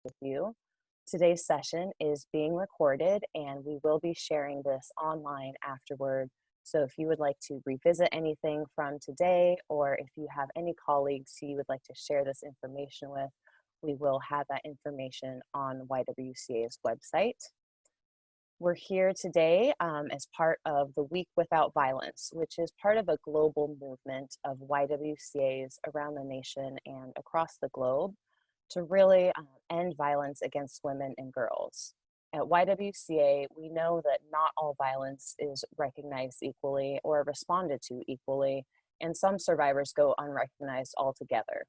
with you. Today's session is being recorded and we will be sharing this online afterward. So if you would like to revisit anything from today, or if you have any colleagues who you would like to share this information with, we will have that information on YWCA's website. We're here today as part of the Week Without Violence, which is part of a global movement of YWCAs around the nation and across the globe to really end violence against women and girls. At YWCA, we know that not all violence is recognized equally or responded to equally, and some survivors go unrecognized altogether.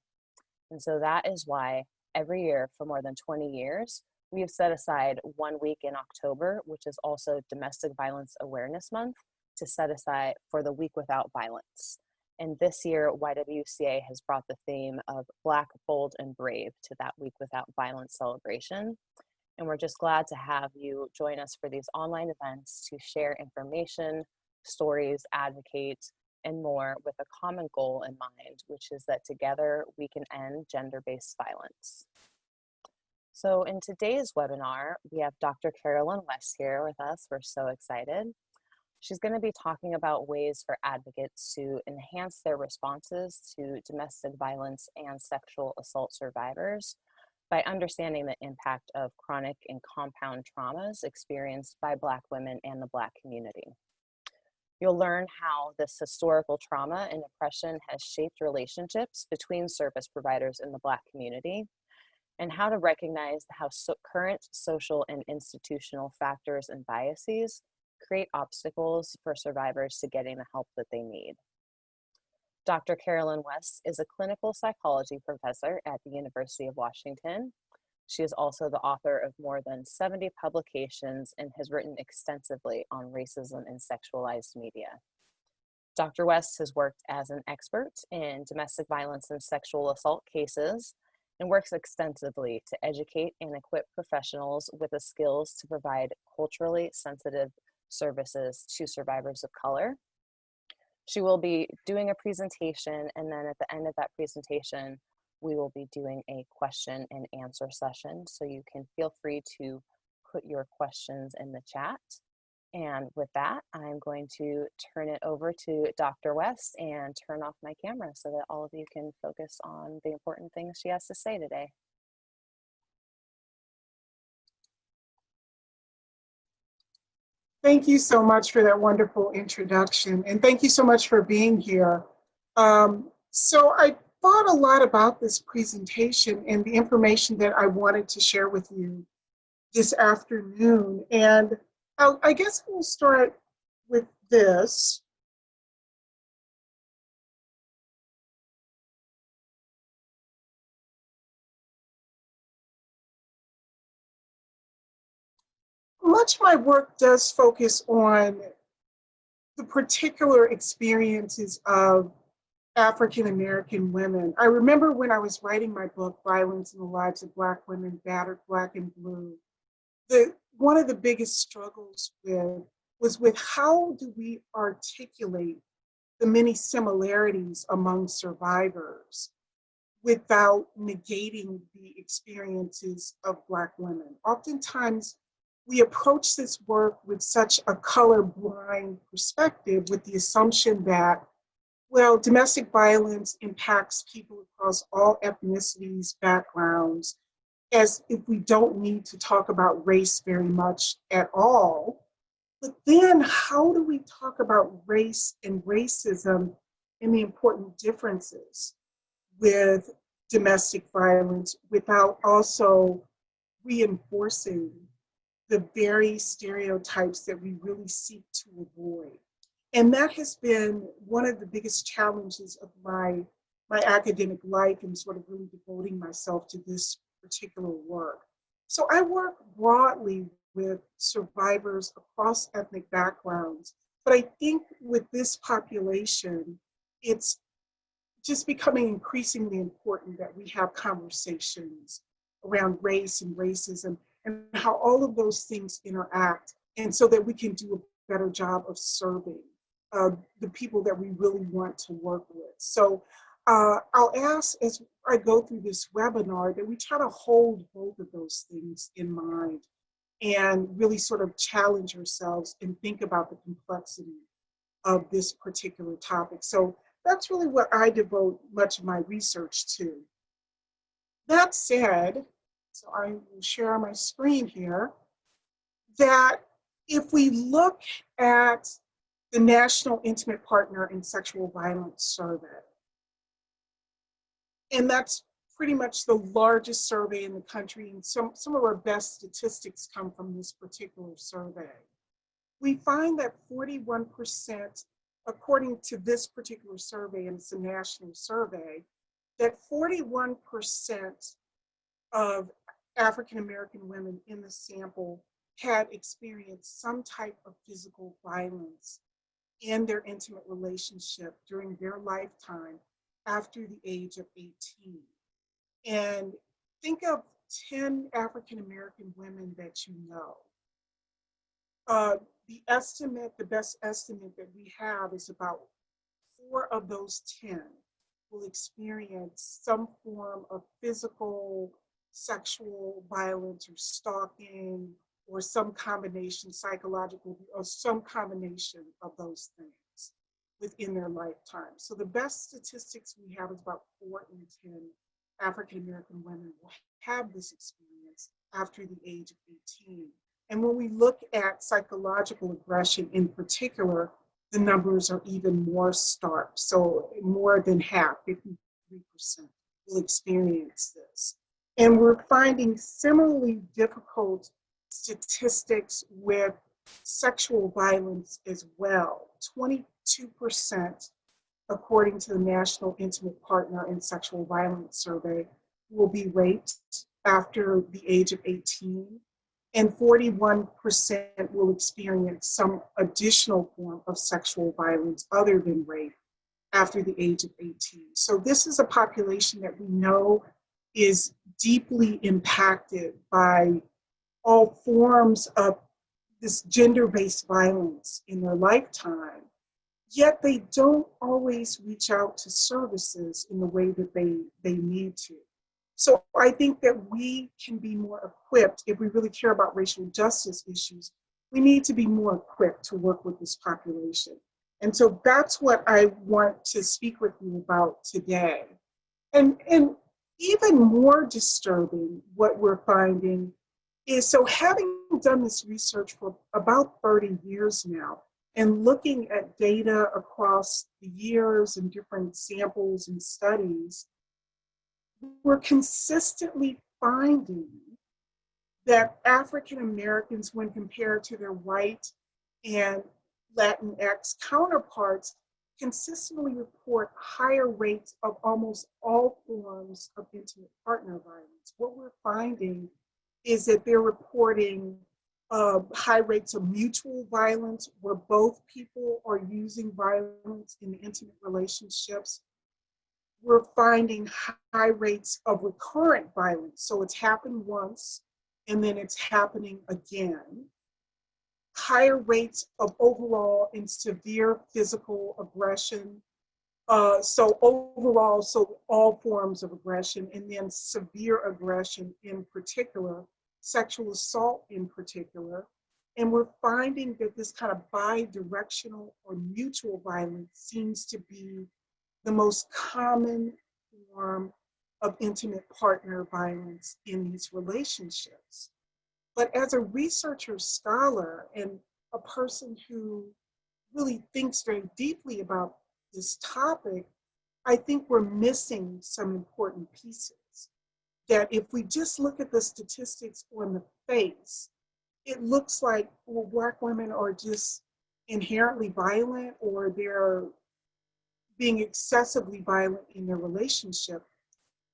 And so that is why every year for more than 20 years, we have set aside 1 week in October, which is also Domestic Violence Awareness Month, to set aside for the Week Without Violence. And this year, YWCA has brought the theme of Black, Bold, and Brave to that Week Without Violence celebration. And we're just glad to have you join us for these online events to share information, stories, advocate, and more with a common goal in mind, which is that together we can end gender-based violence. So in today's webinar, we have Dr. Carolyn West here with us. We're so excited. She's going to be talking about ways for advocates to enhance their responses to domestic violence and sexual assault survivors by understanding the impact of chronic and compound traumas experienced by Black women and the Black community. You'll learn how this historical trauma and oppression has shaped relationships between service providers in the Black community, and how to recognize how current social and institutional factors and biases create obstacles for survivors to getting the help that they need. Dr. Carolyn West is a clinical psychology professor at the University of Washington. She is also the author of more than 70 publications and has written extensively on racism and sexualized media. Dr. West has worked as an expert in domestic violence and sexual assault cases and works extensively to educate and equip professionals with the skills to provide culturally sensitive services to survivors of color. She will be doing a presentation, and then at the end of that presentation, we will be doing a question and answer session. So you can feel free to put your questions in the chat. And with that, I'm going to turn it over to Dr. West and turn off my camera so that all of you can focus on the important things she has to say today. Thank you so much for that wonderful introduction, and thank you so much for being here. So I thought a lot about this presentation and the information that I wanted to share with you this afternoon, and I guess we'll start with this. Much of my work does focus on the particular experiences of African American women. I remember when I was writing my book, Violence in the Lives of Black Women, Battered, Black, and Blue, one of the biggest struggles was with how do we articulate the many similarities among survivors without negating the experiences of Black women. Oftentimes, we approach this work with such a colorblind perspective, with the assumption that, well, domestic violence impacts people across all ethnicities, backgrounds, as if we don't need to talk about race very much at all. But then how do we talk about race and racism and the important differences with domestic violence without also reinforcing the very stereotypes that we really seek to avoid? And that has been one of the biggest challenges of my academic life, and sort of really devoting myself to this particular work. So I work broadly with survivors across ethnic backgrounds, but I think with this population, it's just becoming increasingly important that we have conversations around race and racism and how all of those things interact, and so that we can do a better job of serving the people that we really want to work with. So I'll ask as I go through this webinar that we try to hold both of those things in mind and really sort of challenge ourselves and think about the complexity of this particular topic. So that's really what I devote much of my research to. That said, so I will share my screen here, that if we look at the National Intimate Partner and Sexual Violence Survey, and that's pretty much the largest survey in the country, and some of our best statistics come from this particular survey. We find that 41%, according to this particular survey, and it's a national survey, that 41% of African American women in the sample had experienced some type of physical violence in their intimate relationship during their lifetime after the age of 18. And think of 10 African American women that you know. The best estimate that we have is about 4 of those 10 will experience some form of physical, sexual violence or stalking or some combination, psychological, or some combination of those things within their lifetime. So the best statistics we have is about 4 in 10 African American women will have this experience after the age of 18. And when we look at psychological aggression in particular, the numbers are even more stark. So more than half, 53%, will experience this. And we're finding similarly difficult statistics with sexual violence as well. 22%, according to the National Intimate Partner and Sexual Violence Survey, will be raped after the age of 18. And 41% will experience some additional form of sexual violence other than rape after the age of 18. So this is a population that we know is deeply impacted by all forms of this gender-based violence in their lifetime, yet they don't always reach out to services in the way that they need to. So I think that we can be more equipped, if we really care about racial justice issues, we need to be more equipped to work with this population. And so that's what I want to speak with you about today. And even more disturbing, what we're finding is, so having done this research for about 30 years now, and looking at data across the years and different samples and studies, we're consistently finding that African Americans, when compared to their white and Latinx counterparts, consistently report higher rates of almost all forms of intimate partner violence. What we're finding is that they're reporting high rates of mutual violence, where both people are using violence in intimate relationships. We're finding high rates of recurrent violence. So it's happened once and then it's happening again. Higher rates of overall and severe physical aggression. So overall, so all forms of aggression, and then severe aggression in particular, sexual assault in particular. And we're finding that this kind of bi-directional or mutual violence seems to be the most common form of intimate partner violence in these relationships. But as a researcher, scholar, and a person who really thinks very deeply about this topic, I think we're missing some important pieces. That if we just look at the statistics on the face, it looks like, well, Black women are just inherently violent, or they're being excessively violent in their relationship.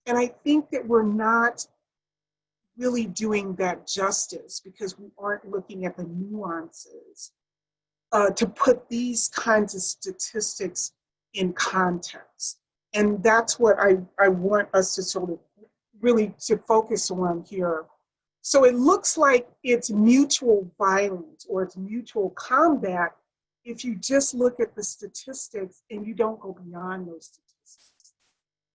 And I think that we're not really doing that justice, because we aren't looking at the nuances to put these kinds of statistics in context. And that's what I want us to sort of really to focus on here. So it looks like it's mutual violence or it's mutual combat if you just look at the statistics and you don't go beyond those statistics.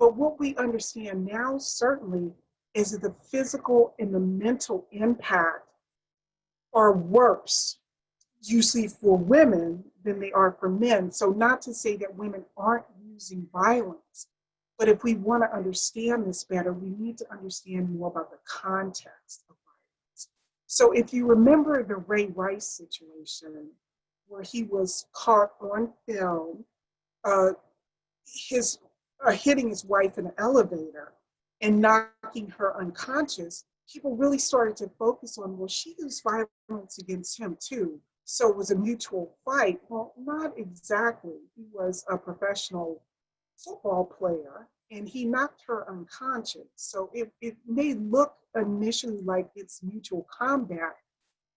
But what we understand now certainly is that the physical and the mental impact are worse, usually for women than they are for men. So not to say that women aren't using violence, but if we want to understand this better, we need to understand more about the context of violence. So if you remember the Ray Rice situation, where he was caught on film, uh, his hitting his wife in an elevator and knocking her unconscious, people really started to focus on, well, she used violence against him too. So it was a mutual fight. Well, not exactly. He was a professional football player and he knocked her unconscious. So it may look initially like it's mutual combat,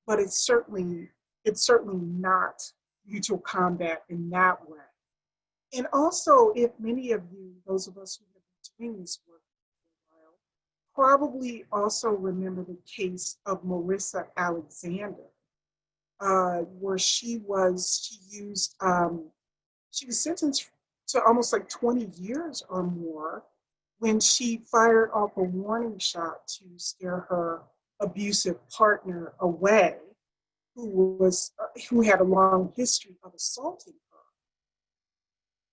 but it's certainly not mutual combat in that way. And also, if many of you, those of us who have been doing this work for a while, probably also remember the case of Marissa Alexander, where she was sentenced to almost like 20 years or more when she fired off a warning shot to scare her abusive partner away, who had a long history of assaulting her.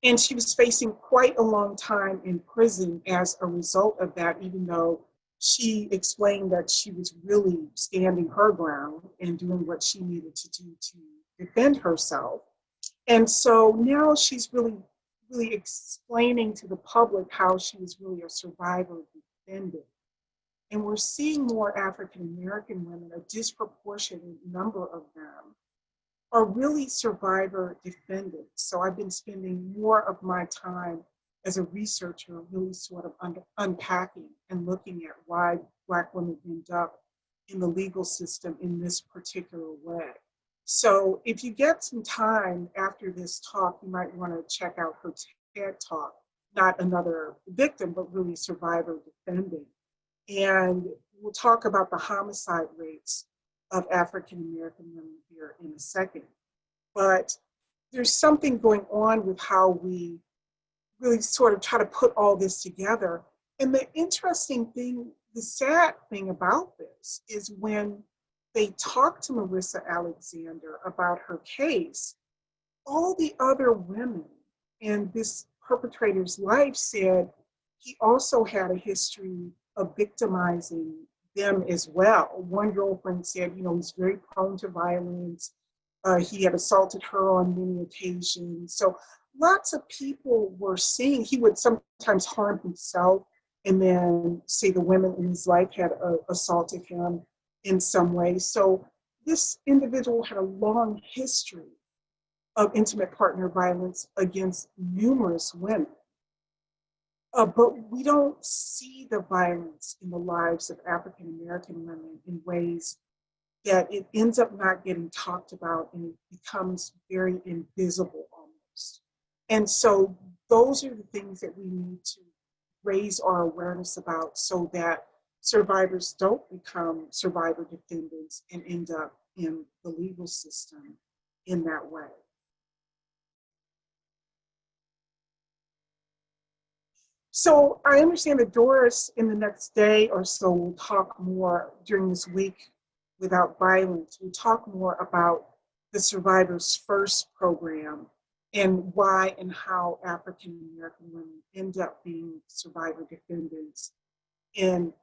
And she was facing quite a long time in prison as a result of that, even though she explained that she was really standing her ground and doing what she needed to do to defend herself. And so now she's really explaining to the public how she was really a survivor defendant. And we're seeing more African American women, a disproportionate number of them, are really survivor defendants. So I've been spending more of my time as a researcher really sort of unpacking and looking at why Black women end up in the legal system in this particular way. So if you get some time after this talk, you might want to check out her TED talk, not another victim, but really survivor defending. And we'll talk about the homicide rates of African American women here in a second. But there's something going on with how we really sort of try to put all this together. And the interesting thing, the sad thing about this is when they talked to Marissa Alexander about her case, all the other women in this perpetrator's life said he also had a history of victimizing them as well. One girlfriend said, he's very prone to violence. He had assaulted her on many occasions. So lots of people were seeing he would sometimes harm himself and then say the women in his life had assaulted him in some way. So this individual had a long history of intimate partner violence against numerous women. But we don't see the violence in the lives of African American women in ways that it ends up not getting talked about and it becomes very invisible almost. And so those are the things that we need to raise our awareness about so that survivors don't become survivor defendants and end up in the legal system in that way. So I understand that Doris in the next day or so will talk more during this week without violence. We'll talk more about the Survivors First program and why and how African American women end up being survivor defendants in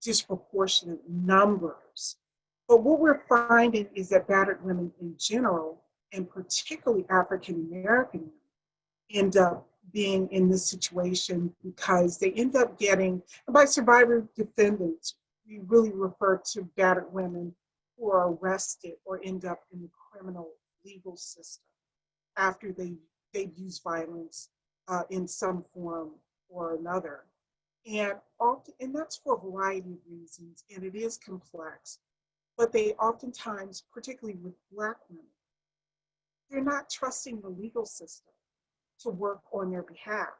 disproportionate numbers. But what we're finding is that battered women in general, and particularly African American women, end up being in this situation because they end up getting, and by survivor defendants, we really refer to battered women who are arrested or end up in the criminal legal system after they've used violence in some form or another. And that's for a variety of reasons, and it is complex. But they oftentimes, particularly with Black women, they're not trusting the legal system to work on their behalf.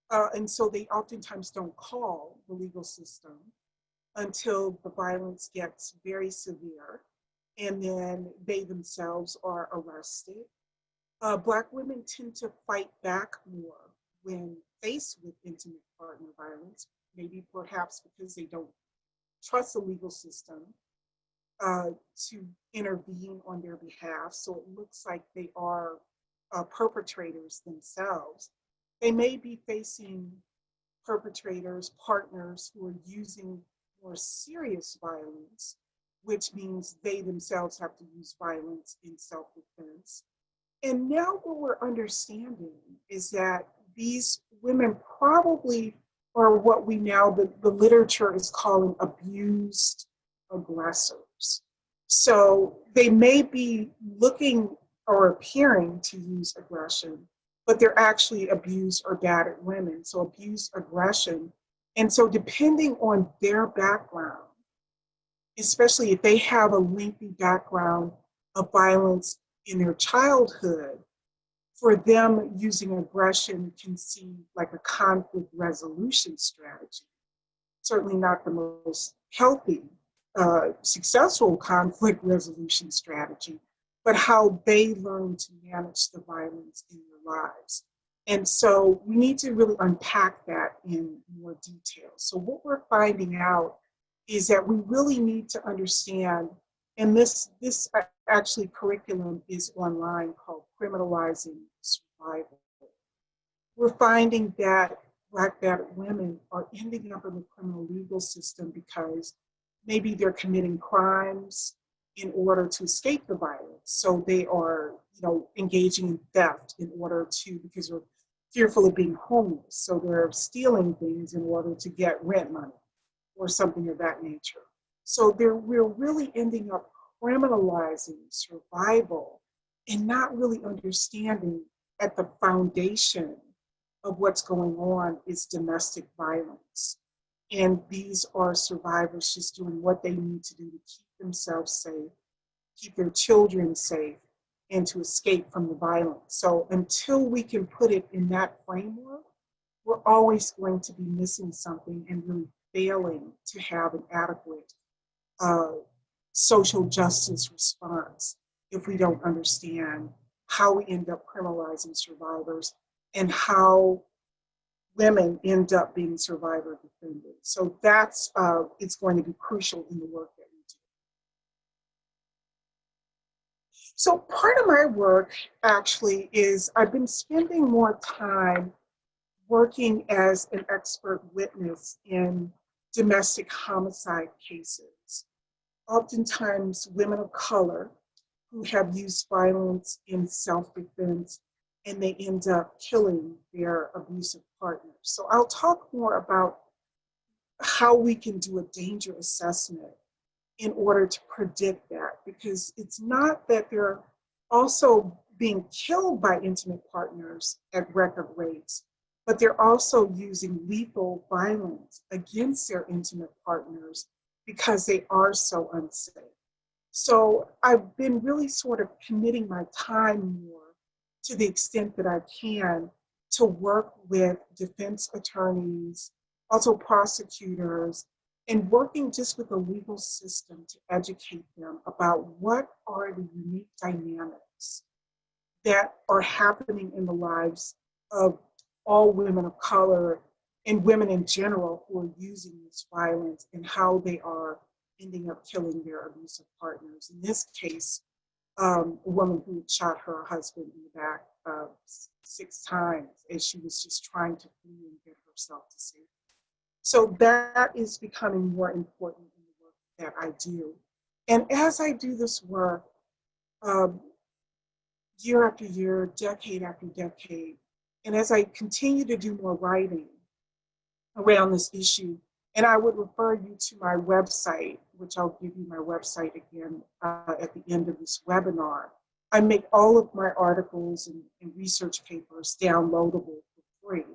And so they oftentimes don't call the legal system until the violence gets very severe, and then they themselves are arrested. Black women tend to fight back more when faced with intimate partner violence, maybe perhaps because they don't trust the legal system to intervene on their behalf. So it looks like they are perpetrators themselves. They may be facing perpetrators, partners who are using more serious violence, which means they themselves have to use violence in self-defense. And now what we're understanding is that these women probably are what we now, the literature is calling abused aggressors. So they may be looking or appearing to use aggression, but they're actually abused or battered women. So abuse, aggression. And so depending on their background, especially if they have a lengthy background of violence in their childhood, for them using aggression can seem like a conflict resolution strategy. Certainly not the most healthy, successful conflict resolution strategy, but how they learn to manage the violence in their lives. And so we need to really unpack that in more detail. So what we're finding out is that we really need to understand, and this actually curriculum is online called Criminalizing Survival. We're finding that Black battered women are ending up in the criminal legal system because maybe they're committing crimes in order to escape the violence. So they are, engaging in theft in order to, because they're fearful of being homeless. So they're stealing things in order to get rent money or something of that nature. So we're really ending up criminalizing survival and not really understanding at the foundation of what's going on is domestic violence. And these are survivors just doing what they need to do to keep themselves safe, keep their children safe, and to escape from the violence. So until we can put it in that framework, we're always going to be missing something and really failing to have an adequate uh, social justice response if we don't understand how we end up criminalizing survivors and how women end up being survivor defenders. So that's it's going to be crucial in the work that we do. So part of my work actually is I've been spending more time working as an expert witness in domestic homicide cases. Oftentimes women of color who have used violence in self-defense and they end up killing their abusive partners. So I'll talk more about how we can do a danger assessment in order to predict that, because it's not that they're also being killed by intimate partners at record rates, but they're also using lethal violence against their intimate partners because they are so unsafe. So I've been really sort of committing my time more to the extent that I can to work with defense attorneys, also prosecutors, and working just with the legal system to educate them about what are the unique dynamics that are happening in the lives of all women of color and women in general who are using this violence and how they are ending up killing their abusive partners. In this case, a woman who shot her husband in the back 6 times as she was just trying to flee and get herself to safety. So that is becoming more important in the work that I do. And as I do this work, um, year after year, decade after decade, and as I continue to do more writing around this issue, and I would refer you to my website, which I'll give you my website again at the end of this webinar. I make all of my articles and research papers downloadable for free.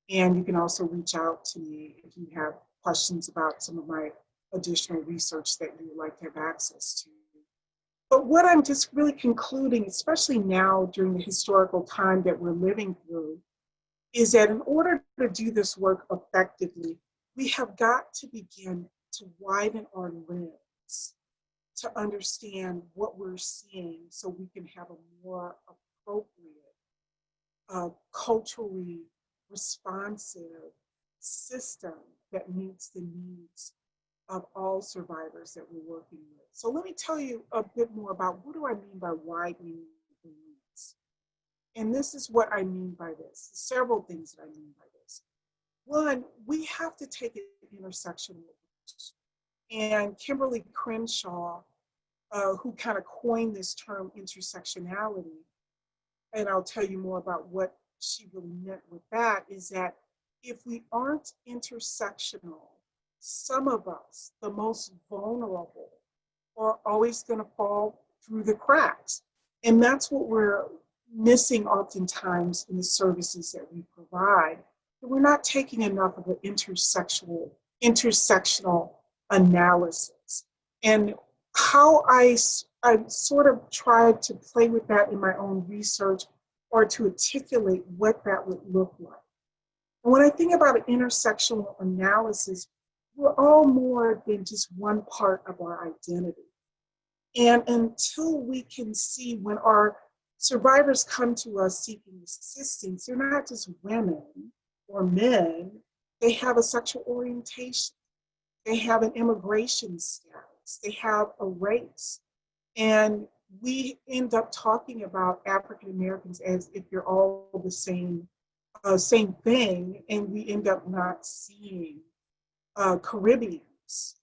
And you can also reach out to me if you have questions about some of my additional research that you would like to have access to. But what I'm just really concluding, especially now during the historical time that we're living through, is that in order to do this work effectively, we have got to begin to widen our lens to understand what we're seeing so we can have a more appropriate, culturally responsive system that meets the needs of all survivors that we're working with. So let me tell you a bit more about what do I mean by widening the needs. And this is what I mean by this. Several things that I mean by this. One, we have to take an intersectional approach. And Kimberly Crenshaw, who kind of coined this term intersectionality, and I'll tell you more about what she really meant with that, is that if we aren't intersectional, some of us, the most vulnerable, are always going to fall through the cracks. And that's what we're missing oftentimes in the services that we provide. We're not taking enough of an intersectional analysis. And how I sort of tried to play with that in my own research or to articulate what that would look like. And when I think about an intersectional analysis, we're all more than just one part of our identity. And until we can see when our survivors come to us seeking assistance, they're not just women or men, they have a sexual orientation, they have an immigration status, they have a race. And we end up talking about African Americans as if they're all the same thing, and we end up not seeing Caribbeans.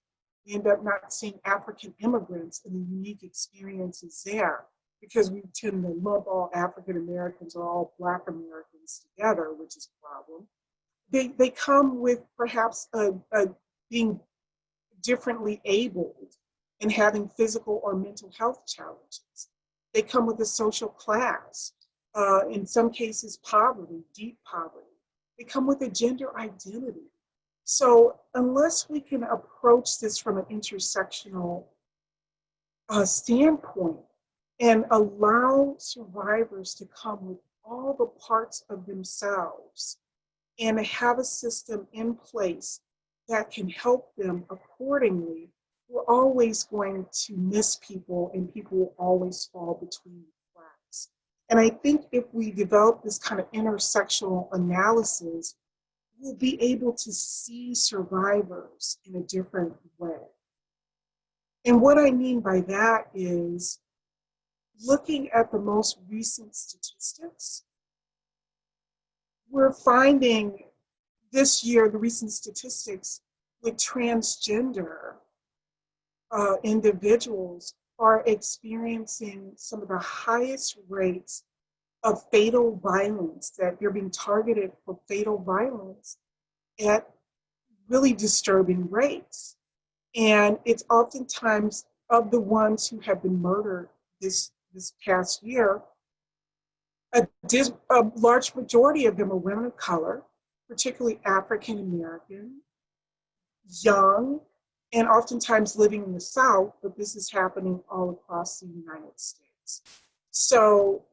We end up not seeing African immigrants and the unique experiences there because we tend to lump all African Americans or all Black Americans together, which is a problem. They come with perhaps being differently abled and having physical or mental health challenges. They come with a social class, in some cases poverty, deep poverty. They come with a gender identity. So unless we can approach this from an intersectional standpoint and allow survivors to come with all the parts of themselves and have a system in place that can help them accordingly, we're always going to miss people and people will always fall between the cracks. And I think if we develop this kind of intersectional analysis, we'll be able to see survivors in a different way. And what I mean by that is looking at the most recent statistics, we're finding this year, the recent statistics with transgender individuals are experiencing some of the highest rates of fatal violence, that they're being targeted for fatal violence at really disturbing rates. And it's oftentimes of the ones who have been murdered this past year, a large majority of them are women of color, particularly African American, young, and oftentimes living in the South, but this is happening all across the United States. So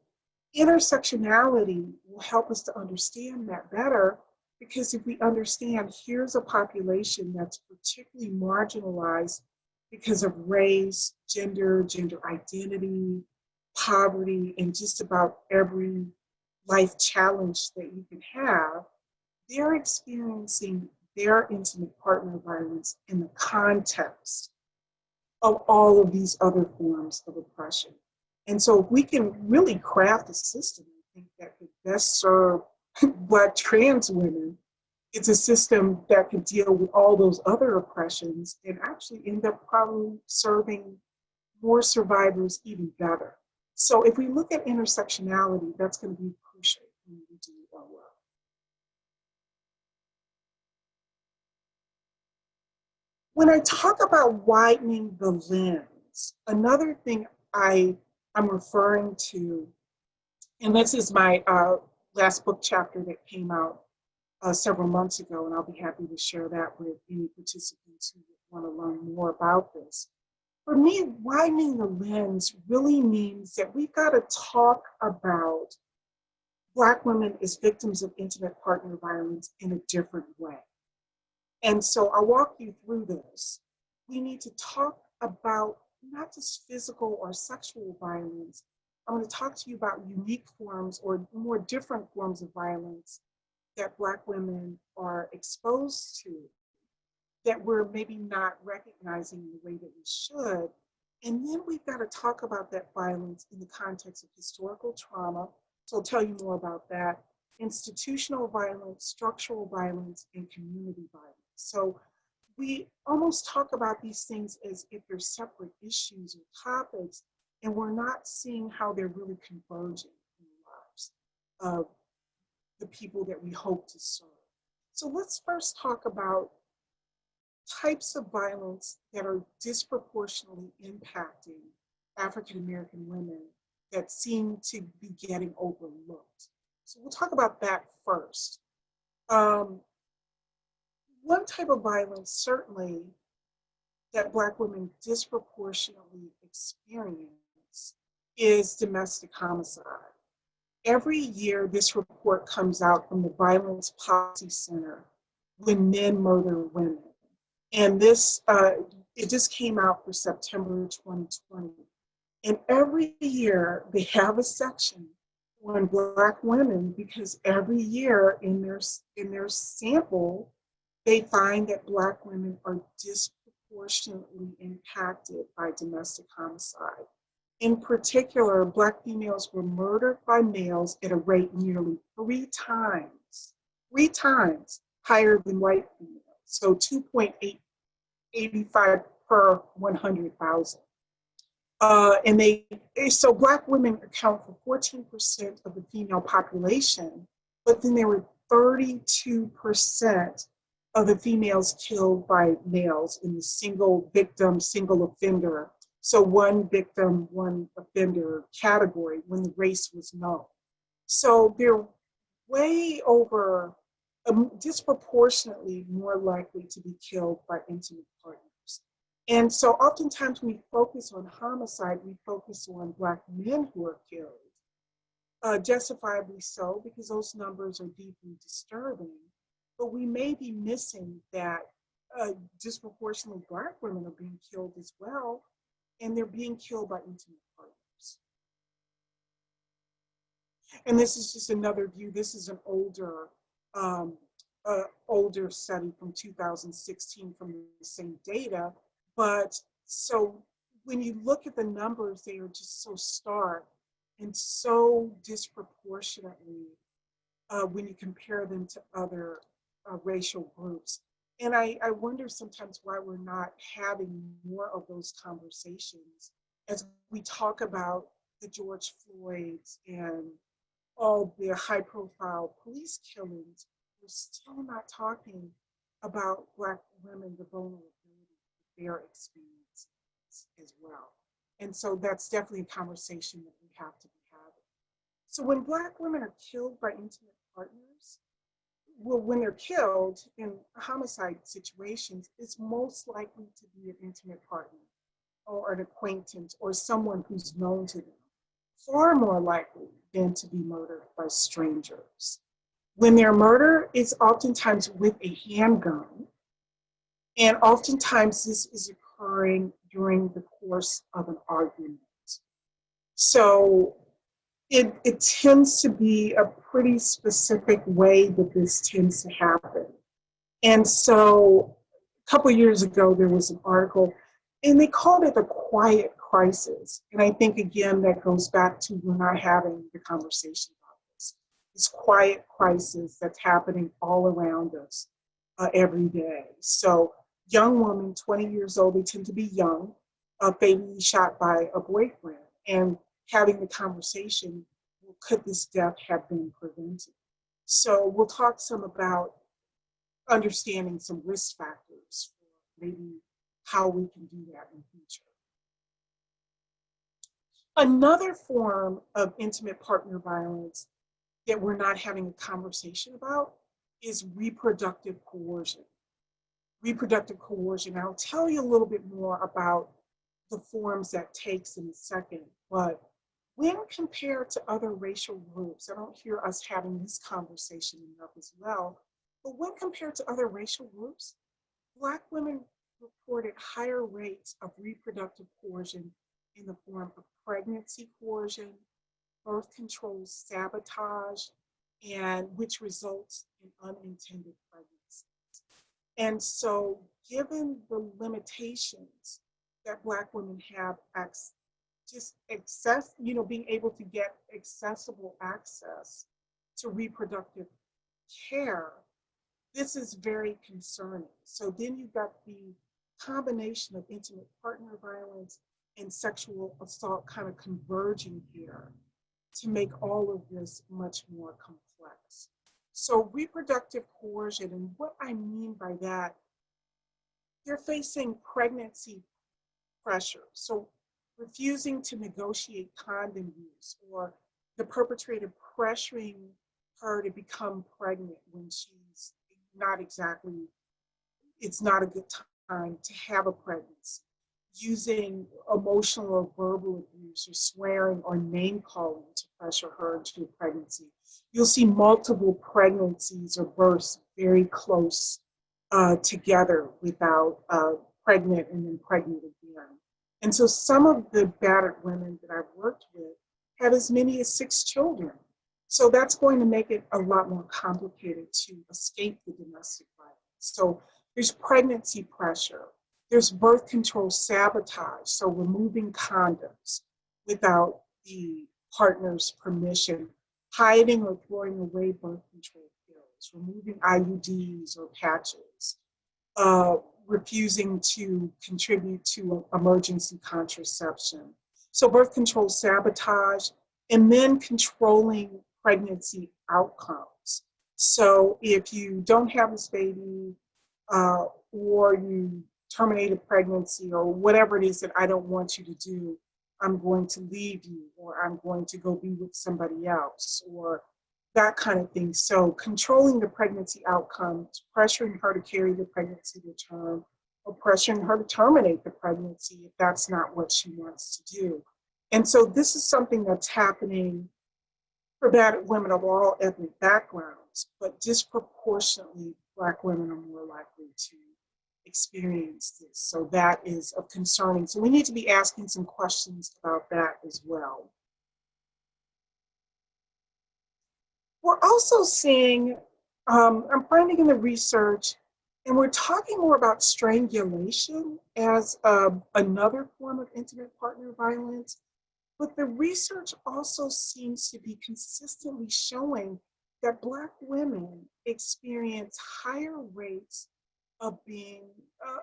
intersectionality will help us to understand that better, because if we understand here's a population that's particularly marginalized because of race, gender identity, poverty, and just about every life challenge that you can have, they're experiencing their intimate partner violence in the context of all of these other forms of oppression. And so if we can really craft a system, I think, that could best serve Black trans women, it's a system that can deal with all those other oppressions and actually end up probably serving more survivors even better. So if we look at intersectionality, that's going to be crucial when we do our work. When I talk about widening the lens, another thing I'm referring to, and this is my last book chapter that came out several months ago, and I'll be happy to share that with any participants who want to learn more about this. For me, widening the lens really means that we've got to talk about Black women as victims of intimate partner violence in a different way. And so I'll walk you through this. We need to talk about not just physical or sexual violence. I'm going to talk to you about unique forms or more different forms of violence that Black women are exposed to that we're maybe not recognizing in the way that we should. And then we've got to talk about that violence in the context of historical trauma. So I'll tell you more about that. Institutional violence, structural violence, and community violence. So we almost talk about these things as if they're separate issues or topics, and we're not seeing how they're really converging in the lives of the people that we hope to serve. So let's first talk about types of violence that are disproportionately impacting African American women that seem to be getting overlooked. So we'll talk about that first. Um, One type of violence, certainly, that Black women disproportionately experience is domestic homicide. Every year, this report comes out from the Violence Policy Center when men murder women. And this, it just came out for September 2020. And every year they have a section on Black women because every year in their sample, they find that Black women are disproportionately impacted by domestic homicide. In particular, Black females were murdered by males at a rate nearly three times higher than white females. So 2.85 per 100,000. So Black women account for 14% of the female population, but then there were 32% of the females killed by males in the single victim, single offender. So one victim, one offender category when the race was known. So they're way over, disproportionately more likely to be killed by intimate partners. And so oftentimes when we focus on homicide, we focus on Black men who are killed, justifiably so, because those numbers are deeply disturbing. But we may be missing that disproportionately Black women are being killed as well, and they're being killed by intimate partners. And this is just another view. This is an older study from 2016 from the same data. But so when you look at the numbers, they are just so stark and so disproportionately when you compare them to other racial groups. And I wonder sometimes why we're not having more of those conversations as we talk about the George Floyds and all the high profile police killings. We're still not talking about Black women, the vulnerability of their experiences as well. And so that's definitely a conversation that we have to be having. So when Black women are killed by intimate partners, well, when they're killed in homicide situations, it's most likely to be an intimate partner or an acquaintance or someone who's known to them, far more likely than to be murdered by strangers. When they're murdered, it's oftentimes with a handgun, and oftentimes this is occurring during the course of an argument. So it tends to be a pretty specific way that this tends to happen. And so a couple of years ago, there was an article, and they called it a quiet crisis. And I think, again, that goes back to we're not having the conversation about this quiet crisis that's happening all around us every day. So young women, 20 years old, they tend to be young, fatally shot by a boyfriend. And having the conversation, could this death have been prevented? So we'll talk some about understanding some risk factors for maybe how we can do that in the future. Another form of intimate partner violence that we're not having a conversation about is reproductive coercion. Reproductive coercion. I'll tell you a little bit more about the forms that takes in a second, but when compared to other racial groups, I don't hear us having this conversation enough as well, but when compared to other racial groups, Black women reported higher rates of reproductive coercion in the form of pregnancy coercion, birth control sabotage, and which results in unintended pregnancy. And so, given the limitations that Black women have, just access, being able to get accessible access to reproductive care, this is very concerning. So then you've got the combination of intimate partner violence and sexual assault kind of converging here to make all of this much more complex. So reproductive coercion, and what I mean by that, they're facing pregnancy pressure. So refusing to negotiate condom use, or the perpetrator pressuring her to become pregnant when she's not exactly, it's not a good time to have a pregnancy, using emotional or verbal abuse or swearing or name calling to pressure her into a pregnancy. You'll see multiple pregnancies or births very close together without pregnant and then pregnant again. And so some of the battered women that I've worked with had as many as 6 children. So that's going to make it a lot more complicated to escape the domestic violence. So there's pregnancy pressure. There's birth control sabotage, so removing condoms without the partner's permission, hiding or throwing away birth control pills, removing IUDs or patches, refusing to contribute to emergency contraception. So birth control sabotage, and then controlling pregnancy outcomes. So if you don't have this baby, or you terminate a pregnancy, or whatever it is that I don't want you to do, I'm going to leave you, or I'm going to go be with somebody else, or that kind of thing. So controlling the pregnancy outcomes, pressuring her to carry the pregnancy to term, or pressuring her to terminate the pregnancy if that's not what she wants to do. And so this is something that's happening for battered women of all ethnic backgrounds, but disproportionately Black women are more likely to experience this. So that is of concerning. So we need to be asking some questions about that as well. We're also seeing, I'm finding in the research, and we're talking more about strangulation as another form of intimate partner violence, but the research also seems to be consistently showing that Black women experience higher rates of being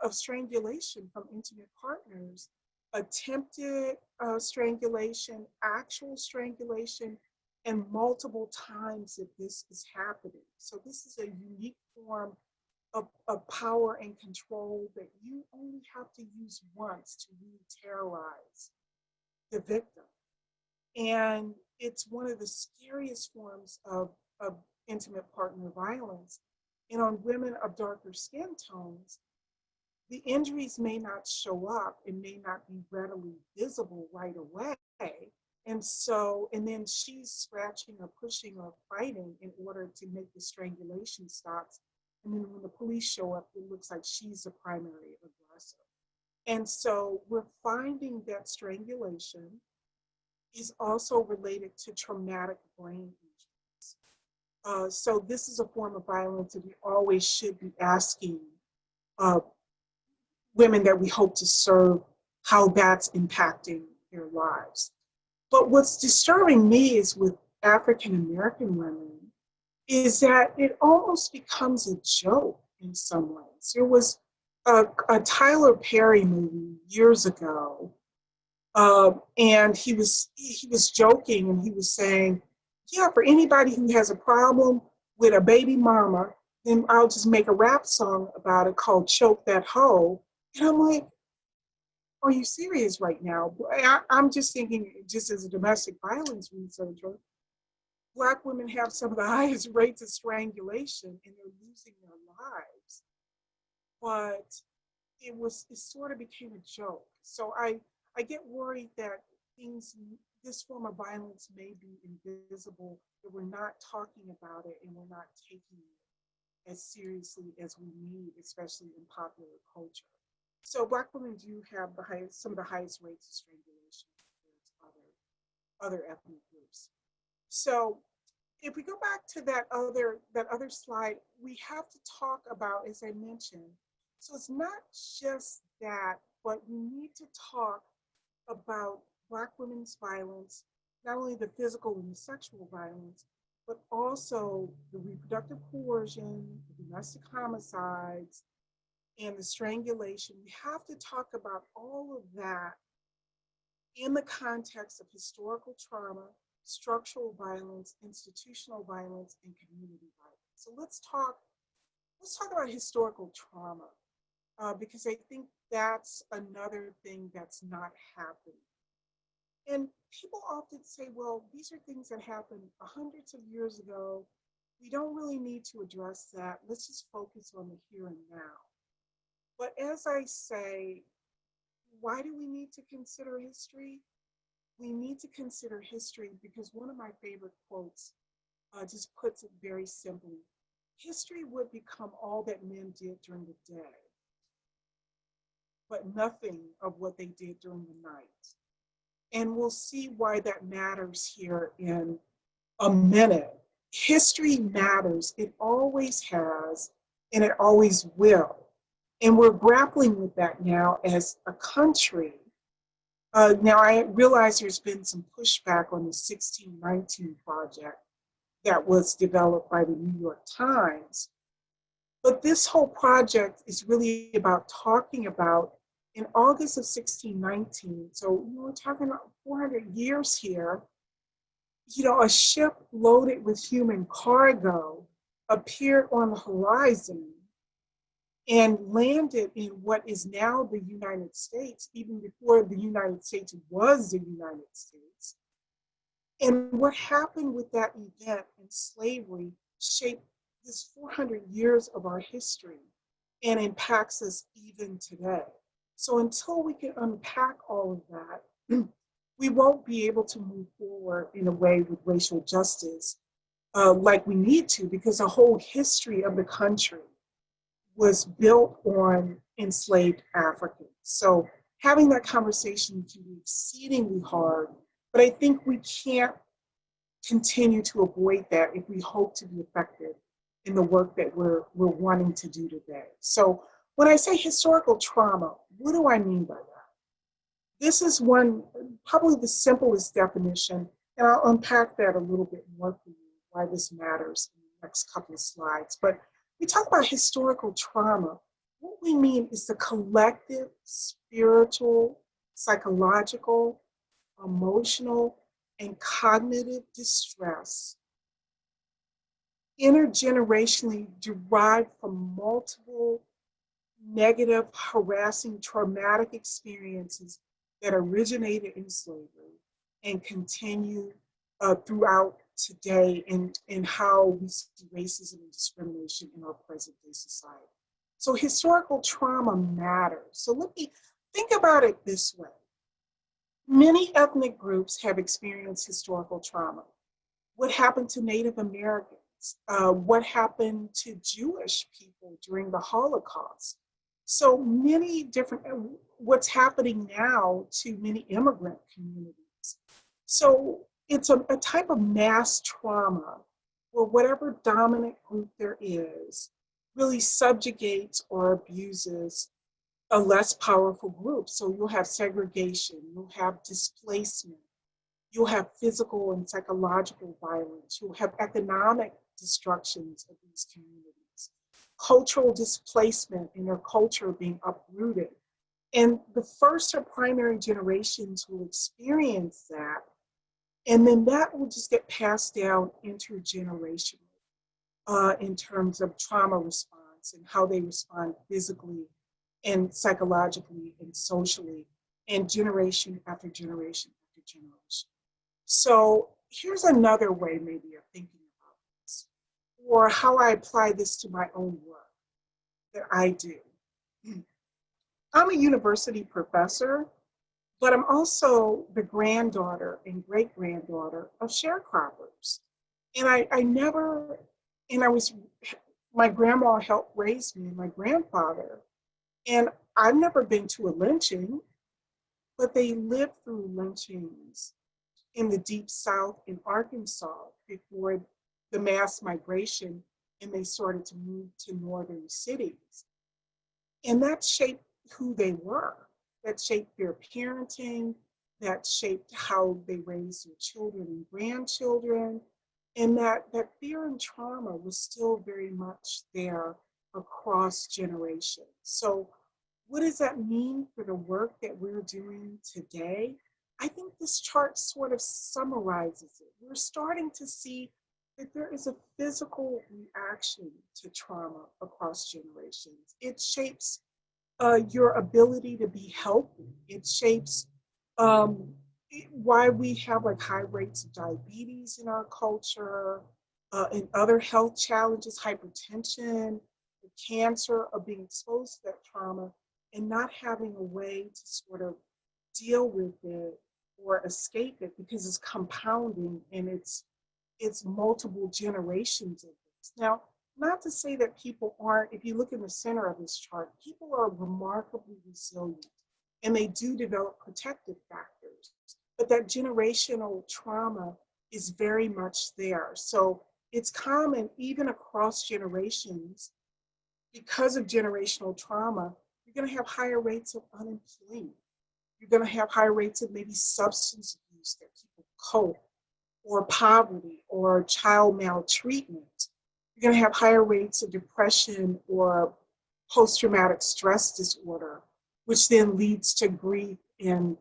of strangulation from intimate partners, attempted strangulation, actual strangulation, and multiple times that this is happening. So this is a unique form of power and control that you only have to use once to really terrorize the victim. And it's one of the scariest forms of intimate partner violence. And on women of darker skin tones, the injuries may not show up and may not be readily visible right away. And then she's scratching or pushing or fighting in order to make the strangulation stops. And then when the police show up, it looks like she's the primary aggressor. And so we're finding that strangulation is also related to traumatic brain injuries. So this is a form of violence that we always should be asking women that we hope to serve how that's impacting their lives. But what's disturbing me is with African American women is that it almost becomes a joke in some ways. There was a Tyler Perry movie years ago, and he was joking, and he was saying, yeah, for anybody who has a problem with a baby mama, then I'll just make a rap song about it called Choke That Hoe. And I'm like, are you serious right now? I'm just thinking, just as a domestic violence researcher, Black women have some of the highest rates of strangulation, and they're losing their lives. But it sort of became a joke. So I get worried that this form of violence may be invisible, that we're not talking about it and we're not taking it as seriously as we need, especially in popular culture. So Black women do have some of the highest rates of strangulation compared to other ethnic groups. So if we go back to that other slide, we have to talk about, as I mentioned, so it's not just that, but we need to talk about Black women's violence, not only the physical and the sexual violence, but also the reproductive coercion, the domestic homicides, and the strangulation. We have to talk about all of that in the context of historical trauma, structural violence, institutional violence, and community violence. So let's talk about historical trauma, because I think that's another thing that's not happening. And people often say, well, these are things that happened hundreds of years ago. We don't really need to address that. Let's just focus on the here and now. But as I say, why do we need to consider history? We need to consider history because one of my favorite quotes just puts it very simply. History would become all that men did during the day, but nothing of what they did during the night. And we'll see why that matters here in a minute. History matters. It always has, and it always will. And we're grappling with that now as a country. Now, I realize there's been some pushback on the 1619 project that was developed by the New York Times. But this whole project is really about talking about in August of 1619, so we're talking about 400 years here, a ship loaded with human cargo appeared on the horizon and landed in what is now the United States, even before the United States was the United States. And what happened with that event and slavery shaped this 400 years of our history and impacts us even today. So until we can unpack all of that, we won't be able to move forward in a way with racial justice like we need to, because the whole history of the country was built on enslaved Africans. So having that conversation can be exceedingly hard, but I think we can't continue to avoid that if we hope to be effective in the work that we're wanting to do today. So when I say historical trauma, what do I mean by that? This is one, probably the simplest definition, and I'll unpack that a little bit more for you, why this matters in the next couple of slides. But we talk about historical trauma. What we mean is the collective, spiritual, psychological, emotional, and cognitive distress intergenerationally derived from multiple negative, harassing, traumatic experiences that originated in slavery and continue throughout today in how we see racism and discrimination in our present day society. So historical trauma matters. So let me think about it this way. Many ethnic groups have experienced historical trauma. What happened to Native Americans? What happened to Jewish people during the Holocaust? So many different, what's happening now to many immigrant communities. So it's a type of mass trauma where whatever dominant group there is really subjugates or abuses a less powerful group. So you'll have segregation, you'll have displacement, you'll have physical and psychological violence, you'll have economic destructions of these communities, cultural displacement in their culture being uprooted. And the first or primary generations will experience that, and then that will just get passed down intergenerationally in terms of trauma response and how they respond physically and psychologically and socially, and generation after generation after generation. So here's another way maybe of thinking about this, or how I apply this to my own work that I do. I'm a university professor, but I'm also the granddaughter and great granddaughter of sharecroppers. And I never, and I was, my grandma helped raise me and my grandfather. And I've never been to a lynching, but they lived through lynchings in the deep South in Arkansas before the mass migration and they started to move to northern cities. And that shaped who they were. That shaped their parenting, that shaped how they raised their children and grandchildren. And that fear and trauma was still very much there across generations. So what does that mean for the work that we're doing today? I think this chart sort of summarizes it. We're starting to see that there is a physical reaction to trauma across generations. It shapes your ability to be healthy. It shapes um, why we have like high rates of diabetes in our culture and other health challenges, hypertension, cancer, of being exposed to that trauma and not having a way to sort of deal with it or escape it because it's compounding and it's multiple generations of this. Now, not to say that people aren't, if you look in the center of this chart, people are remarkably resilient and they do develop protective factors, but that generational trauma is very much there. So it's common even across generations because of generational trauma, you're going to have higher rates of unemployment. You're going to have higher rates of maybe substance abuse that people cope, or poverty, or child maltreatment. You're going to have higher rates of depression or post-traumatic stress disorder, which then leads to grief and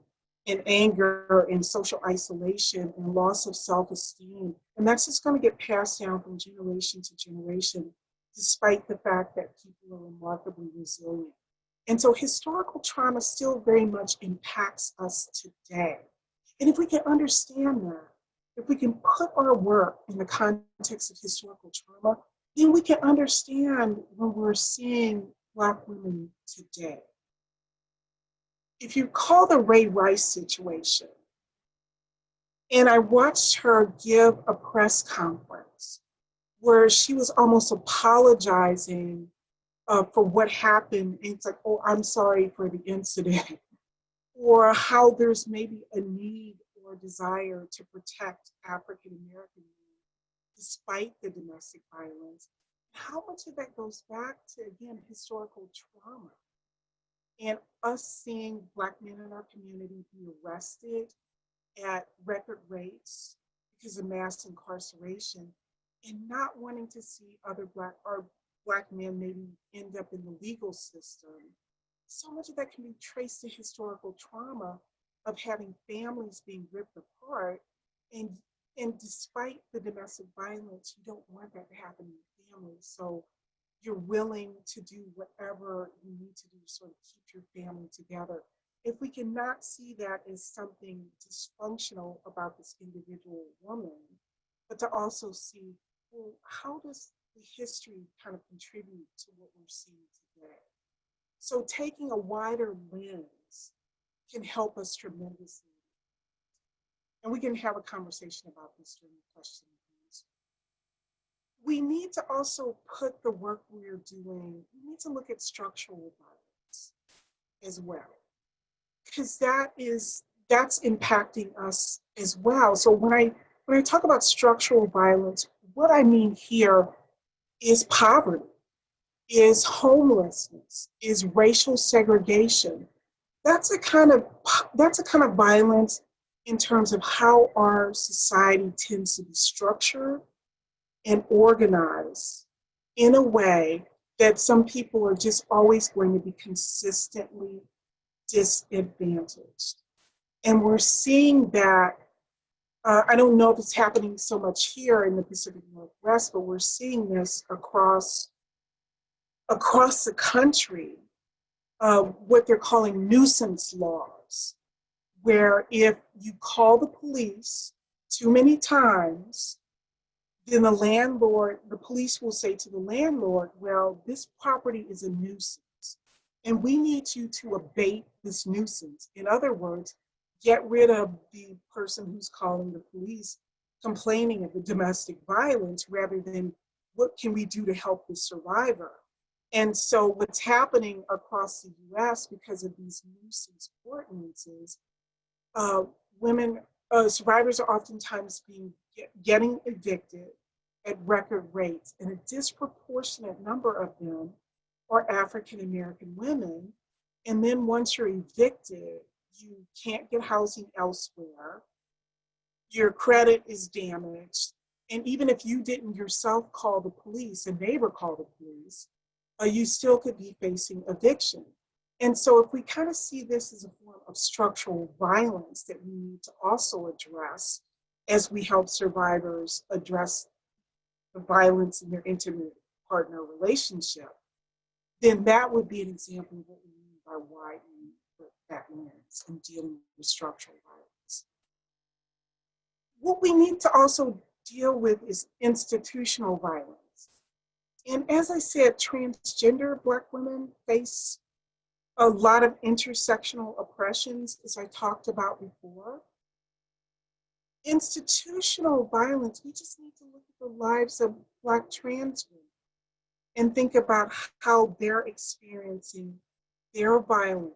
anger and social isolation and loss of self-esteem. And that's just going to get passed down from generation to generation, despite the fact that people are remarkably resilient. And so historical trauma still very much impacts us today. And if we can understand that, if we can put our work in the context of historical trauma, then we can understand when we're seeing Black women today. If you call the Ray Rice situation, and I watched her give a press conference where she was almost apologizing for what happened. And it's like, oh, I'm sorry for the incident. Or how there's maybe a need or desire to protect African American women despite the domestic violence. How much of that goes back to, again, historical trauma and us seeing Black men in our community be arrested at record rates because of mass incarceration and not wanting to see other Black men maybe end up in the legal system. So much of that can be traced to historical trauma of having families being ripped apart. And, and despite the domestic violence, you don't want that to happen in your family. So you're willing to do whatever you need to do to sort of keep your family together. If we cannot see that as something dysfunctional about this individual woman, but to also see, well, how does the history kind of contribute to what we're seeing today? So taking a wider lens can help us tremendously. And we can have a conversation about this during the question and answer. We need to also put the work we're doing, we need to look at structural violence as well, because that's impacting us as well. So when I talk about structural violence, what I mean here is poverty, is homelessness, is racial segregation. That's a kind of violence in terms of how our society tends to be structured and organized in a way that some people are just always going to be consistently disadvantaged. And we're seeing that, I don't know if it's happening so much here in the Pacific Northwest, but we're seeing this across the country, what they're calling nuisance laws, where if you call the police too many times, then the police will say to the landlord, well, this property is a nuisance, and we need you to abate this nuisance. In other words, get rid of the person who's calling the police complaining of the domestic violence rather than what can we do to help the survivor. And so what's happening across the US because of these nuisance ordinances, survivors are oftentimes getting evicted at record rates, and a disproportionate number of them are African American women. And then once you're evicted, you can't get housing elsewhere, your credit is damaged, and even if you didn't yourself call the police, a neighbor called the police, you still could be facing eviction. And so if we kind of see this as a form of structural violence that we need to also address as we help survivors address the violence in their intimate partner relationship, then that would be an example of what we mean by widening that lens and dealing with structural violence. What we need to also deal with is institutional violence. And as I said, transgender Black women face a lot of intersectional oppressions, as I talked about before. Institutional violence, we just need to look at the lives of Black trans women and think about how they're experiencing their violence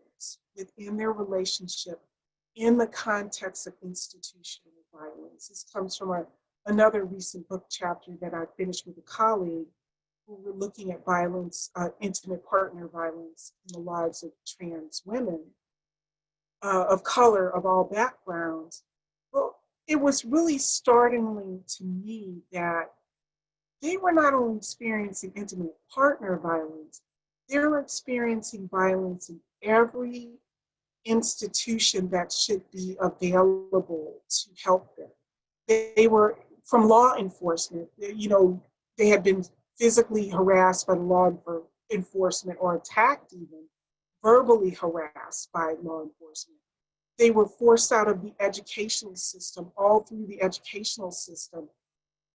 within their relationship in the context of institutional violence. This comes from another recent book chapter that I finished with a colleague who were looking at violence, intimate partner violence in the lives of trans women of color, of all backgrounds. Well, it was really startling to me that they were not only experiencing intimate partner violence, they were experiencing violence in every institution that should be available to help them. They were from law enforcement, they had been physically harassed by law enforcement or attacked even, verbally harassed by law enforcement. They were forced out of the educational system. All through the educational system,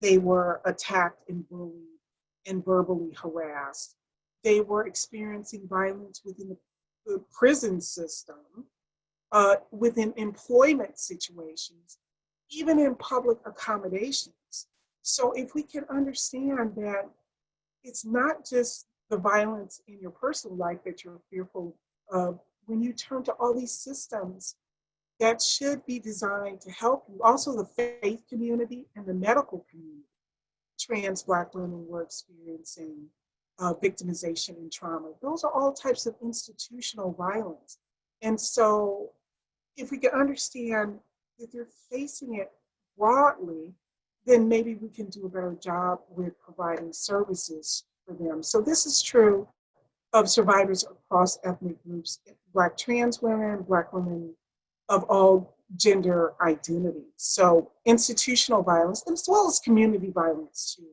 they were attacked and bullied and verbally harassed. They were experiencing violence within the prison system, within employment situations, even in public accommodations. So if we can understand that it's not just the violence in your personal life that you're fearful of, when you turn to all these systems that should be designed to help you. Also the faith community and the medical community. Trans Black women were experiencing victimization and trauma. Those are all types of institutional violence. And so if we can understand that they're facing it broadly, then maybe we can do a better job with providing services for them. So this is true of survivors across ethnic groups, Black trans women, Black women of all gender identities. So institutional violence, as well as community violence too.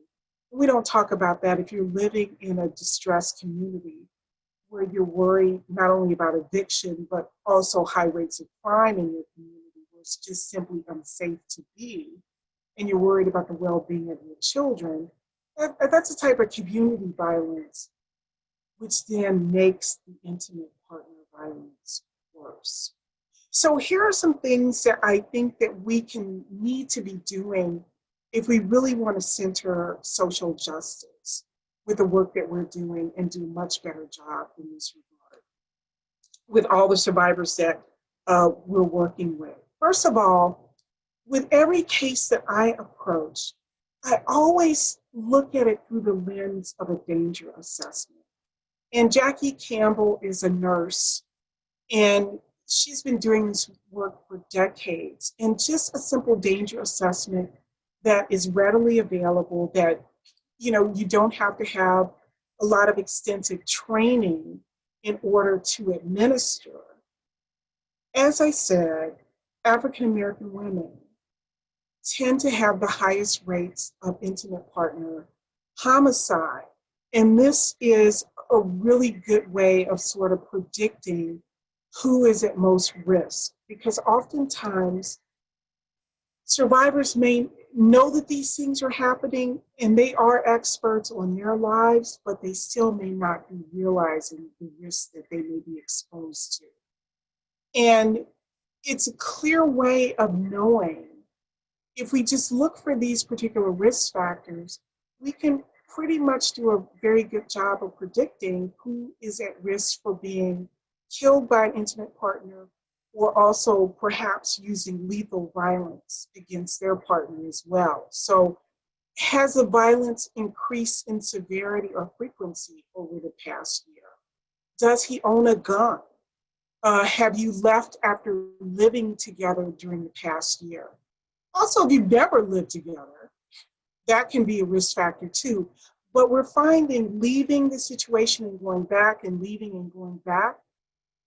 We don't talk about that if you're living in a distressed community where you're worried not only about eviction, but also high rates of crime in your community where it's just simply unsafe to be, and you're worried about the well-being of your children. That's a type of community violence which then makes the intimate partner violence worse. So here are some things that I think that we need to be doing if we really want to center social justice with the work that we're doing and do a much better job in this regard with all the survivors that we're working with. First of all, with every case that I approach, I always look at it through the lens of a danger assessment. And Jackie Campbell is a nurse, and she's been doing this work for decades. And just a simple danger assessment that is readily available, that you don't have to have a lot of extensive training in order to administer. As I said, African American women tend to have the highest rates of intimate partner homicide. And this is a really good way of sort of predicting who is at most risk, because oftentimes survivors may know that these things are happening and they are experts on their lives, but they still may not be realizing the risks that they may be exposed to. And it's a clear way of knowing. If we just look for these particular risk factors, we can pretty much do a very good job of predicting who is at risk for being killed by an intimate partner, or also perhaps using lethal violence against their partner as well. So Has the violence increased in severity or frequency over the past year? Does he own a gun? Have you left after living together during the past year? Also, if you've never lived together, that can be a risk factor too. But we're finding leaving the situation and going back and leaving and going back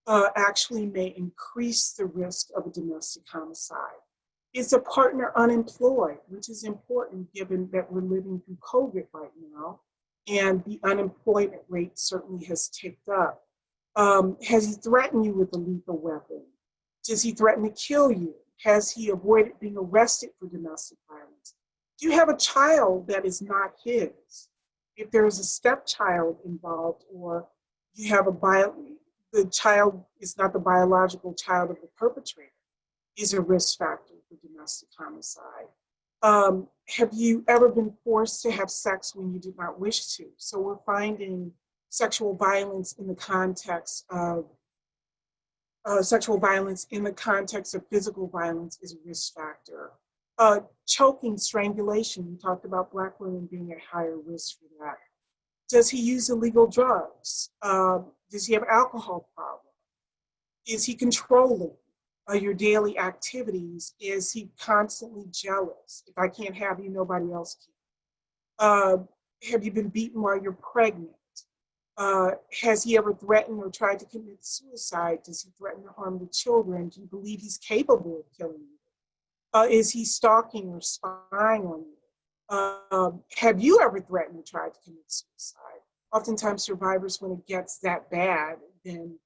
actually may increase the risk of a domestic homicide. Is a partner unemployed, which is important given that we're living through COVID right now, and the unemployment rate certainly has ticked up. Has he threatened you with a lethal weapon? Does he threaten to kill you? Has he avoided being arrested for domestic violence? Do you have a child that is not his? If there is a stepchild involved, or you have the child is not the biological child of the perpetrator, is a risk factor for domestic homicide. Have you ever been forced to have sex when you did not wish to? So we're finding sexual violence in the context of physical violence is a risk factor. Choking, strangulation, we talked about Black women being at higher risk for that. Does he use illegal drugs? Does he have alcohol problems? Is he controlling your daily activities? Is he constantly jealous? If I can't have you, nobody else can. Have you been beaten while you're pregnant? Has he ever threatened or tried to commit suicide? Does he threaten to harm the children? Do you believe he's capable of killing you? Is he stalking or spying on you? Have you ever threatened or tried to commit suicide? Oftentimes survivors, when it gets that bad, then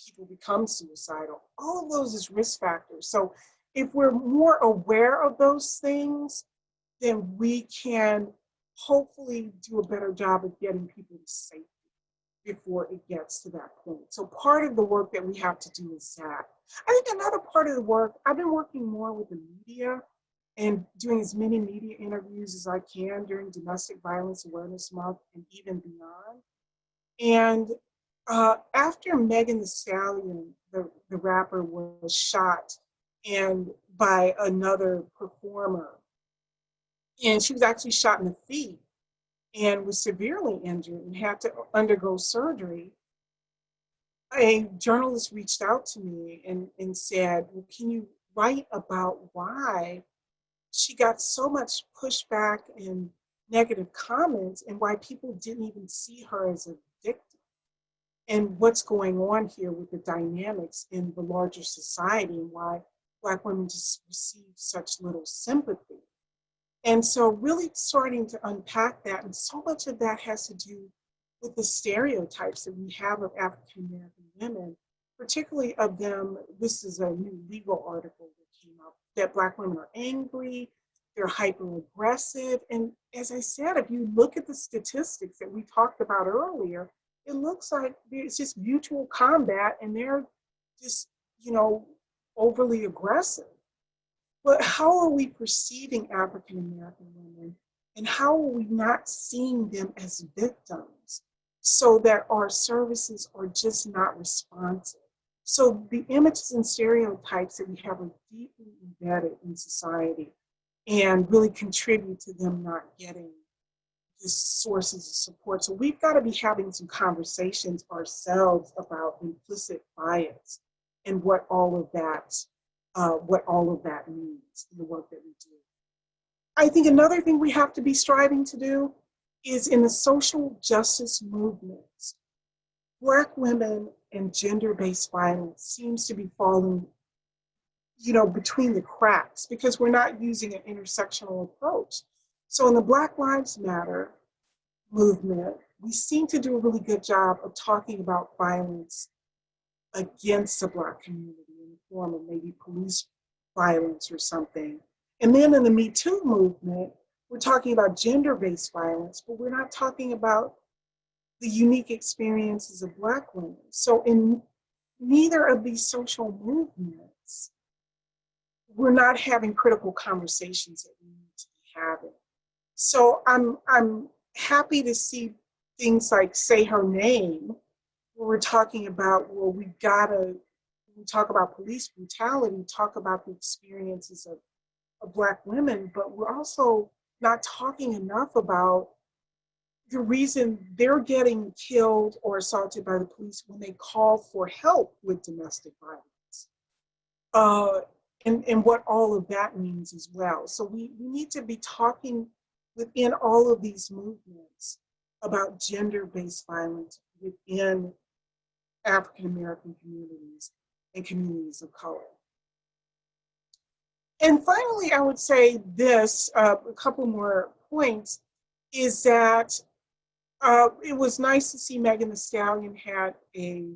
people become suicidal. All of those is risk factors. So if we're more aware of those things, then we can hopefully do a better job of getting people to safety before it gets to that point. So part of the work that we have to do is that. I think another part of the work, I've been working more with the media and doing as many media interviews as I can during Domestic Violence Awareness Month and even beyond. And after Megan Thee Stallion, the rapper, was shot and by another performer, and she was actually shot in the feet and was severely injured and had to undergo surgery, a journalist reached out to me and said, well, can you write about why she got so much pushback and negative comments and why people didn't even see her as a victim? And what's going on here with the dynamics in the larger society and why Black women just receive such little sympathy. And so really starting to unpack that, and so much of that has to do with the stereotypes that we have of African American women, particularly of them. This is a new legal article that came up, that Black women are angry, they're hyper aggressive. And as I said, if you look at the statistics that we talked about earlier, it looks like it's just mutual combat and they're just, overly aggressive. But how are we perceiving African American women, and how are we not seeing them as victims so that our services are just not responsive? So the images and stereotypes that we have are deeply embedded in society and really contribute to them not getting the sources of support. So we've got to be having some conversations ourselves about implicit bias and what all of that means in the work that we do. I think another thing we have to be striving to do is in the social justice movements, Black women and gender-based violence seems to be falling, between the cracks because we're not using an intersectional approach. So in the Black Lives Matter movement, we seem to do a really good job of talking about violence against the Black community in the form of maybe police violence or something. And then in the Me Too movement, we're talking about gender-based violence, but we're not talking about the unique experiences of Black women. So in neither of these social movements, we're not having critical conversations that we need to be having. So I'm happy to see things like Say Her Name, where we're talking about, well, we talk about police brutality, talk about the experiences of Black women, but we're also not talking enough about the reason they're getting killed or assaulted by the police when they call for help with domestic violence. Uh, and what all of that means as well. So we need to be talking within all of these movements about gender-based violence within African American communities and communities of color. And finally, I would say this, a couple more points, is that it was nice to see Megan Thee Stallion had a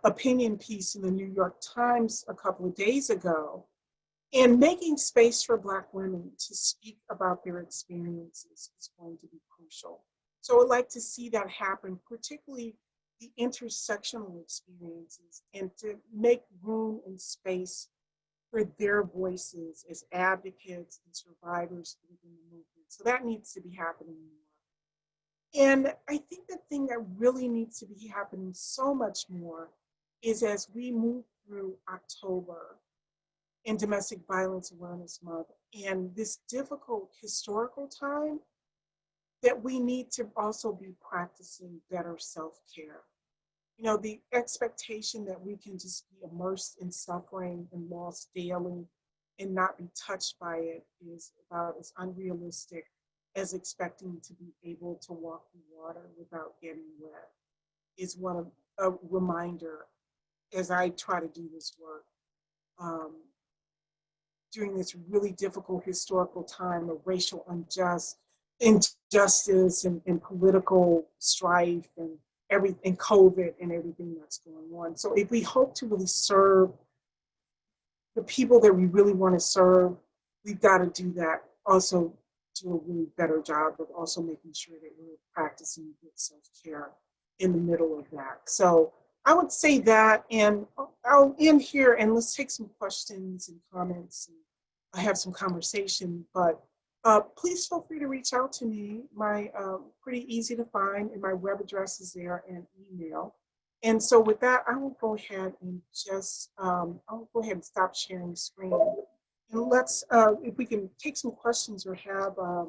opinion piece in the New York Times a couple of days ago, and making space for Black women to speak about their experiences is going to be crucial. So I'd like to see that happen, particularly the intersectional experiences, and to make room and space for their voices as advocates and survivors within the movement. So that needs to be happening more. And I think the thing that really needs to be happening so much more is as we move through October in Domestic Violence Awareness Month and this difficult historical time, that we need to also be practicing better self-care. You know, the expectation that we can just be immersed in suffering and loss daily and not be touched by it is about as unrealistic as expecting to be able to walk through water without getting wet. Is one of a reminder as I try to do this work um, during this really difficult historical time of racial injustice and political strife and everything, COVID and everything that's going on. So if we hope to really serve the people that we really want to serve, we've got to do that. Also do a really better job of also making sure that we're practicing good self-care in the middle of that. So I would say that, and I'll end here and let's take some questions and comments and I have some conversation, but please feel free to reach out to me. My pretty easy to find, and my web address is there and email. And so with that, I will go ahead and just, I'll go ahead and stop sharing the screen. And let's, if we can take some questions or have a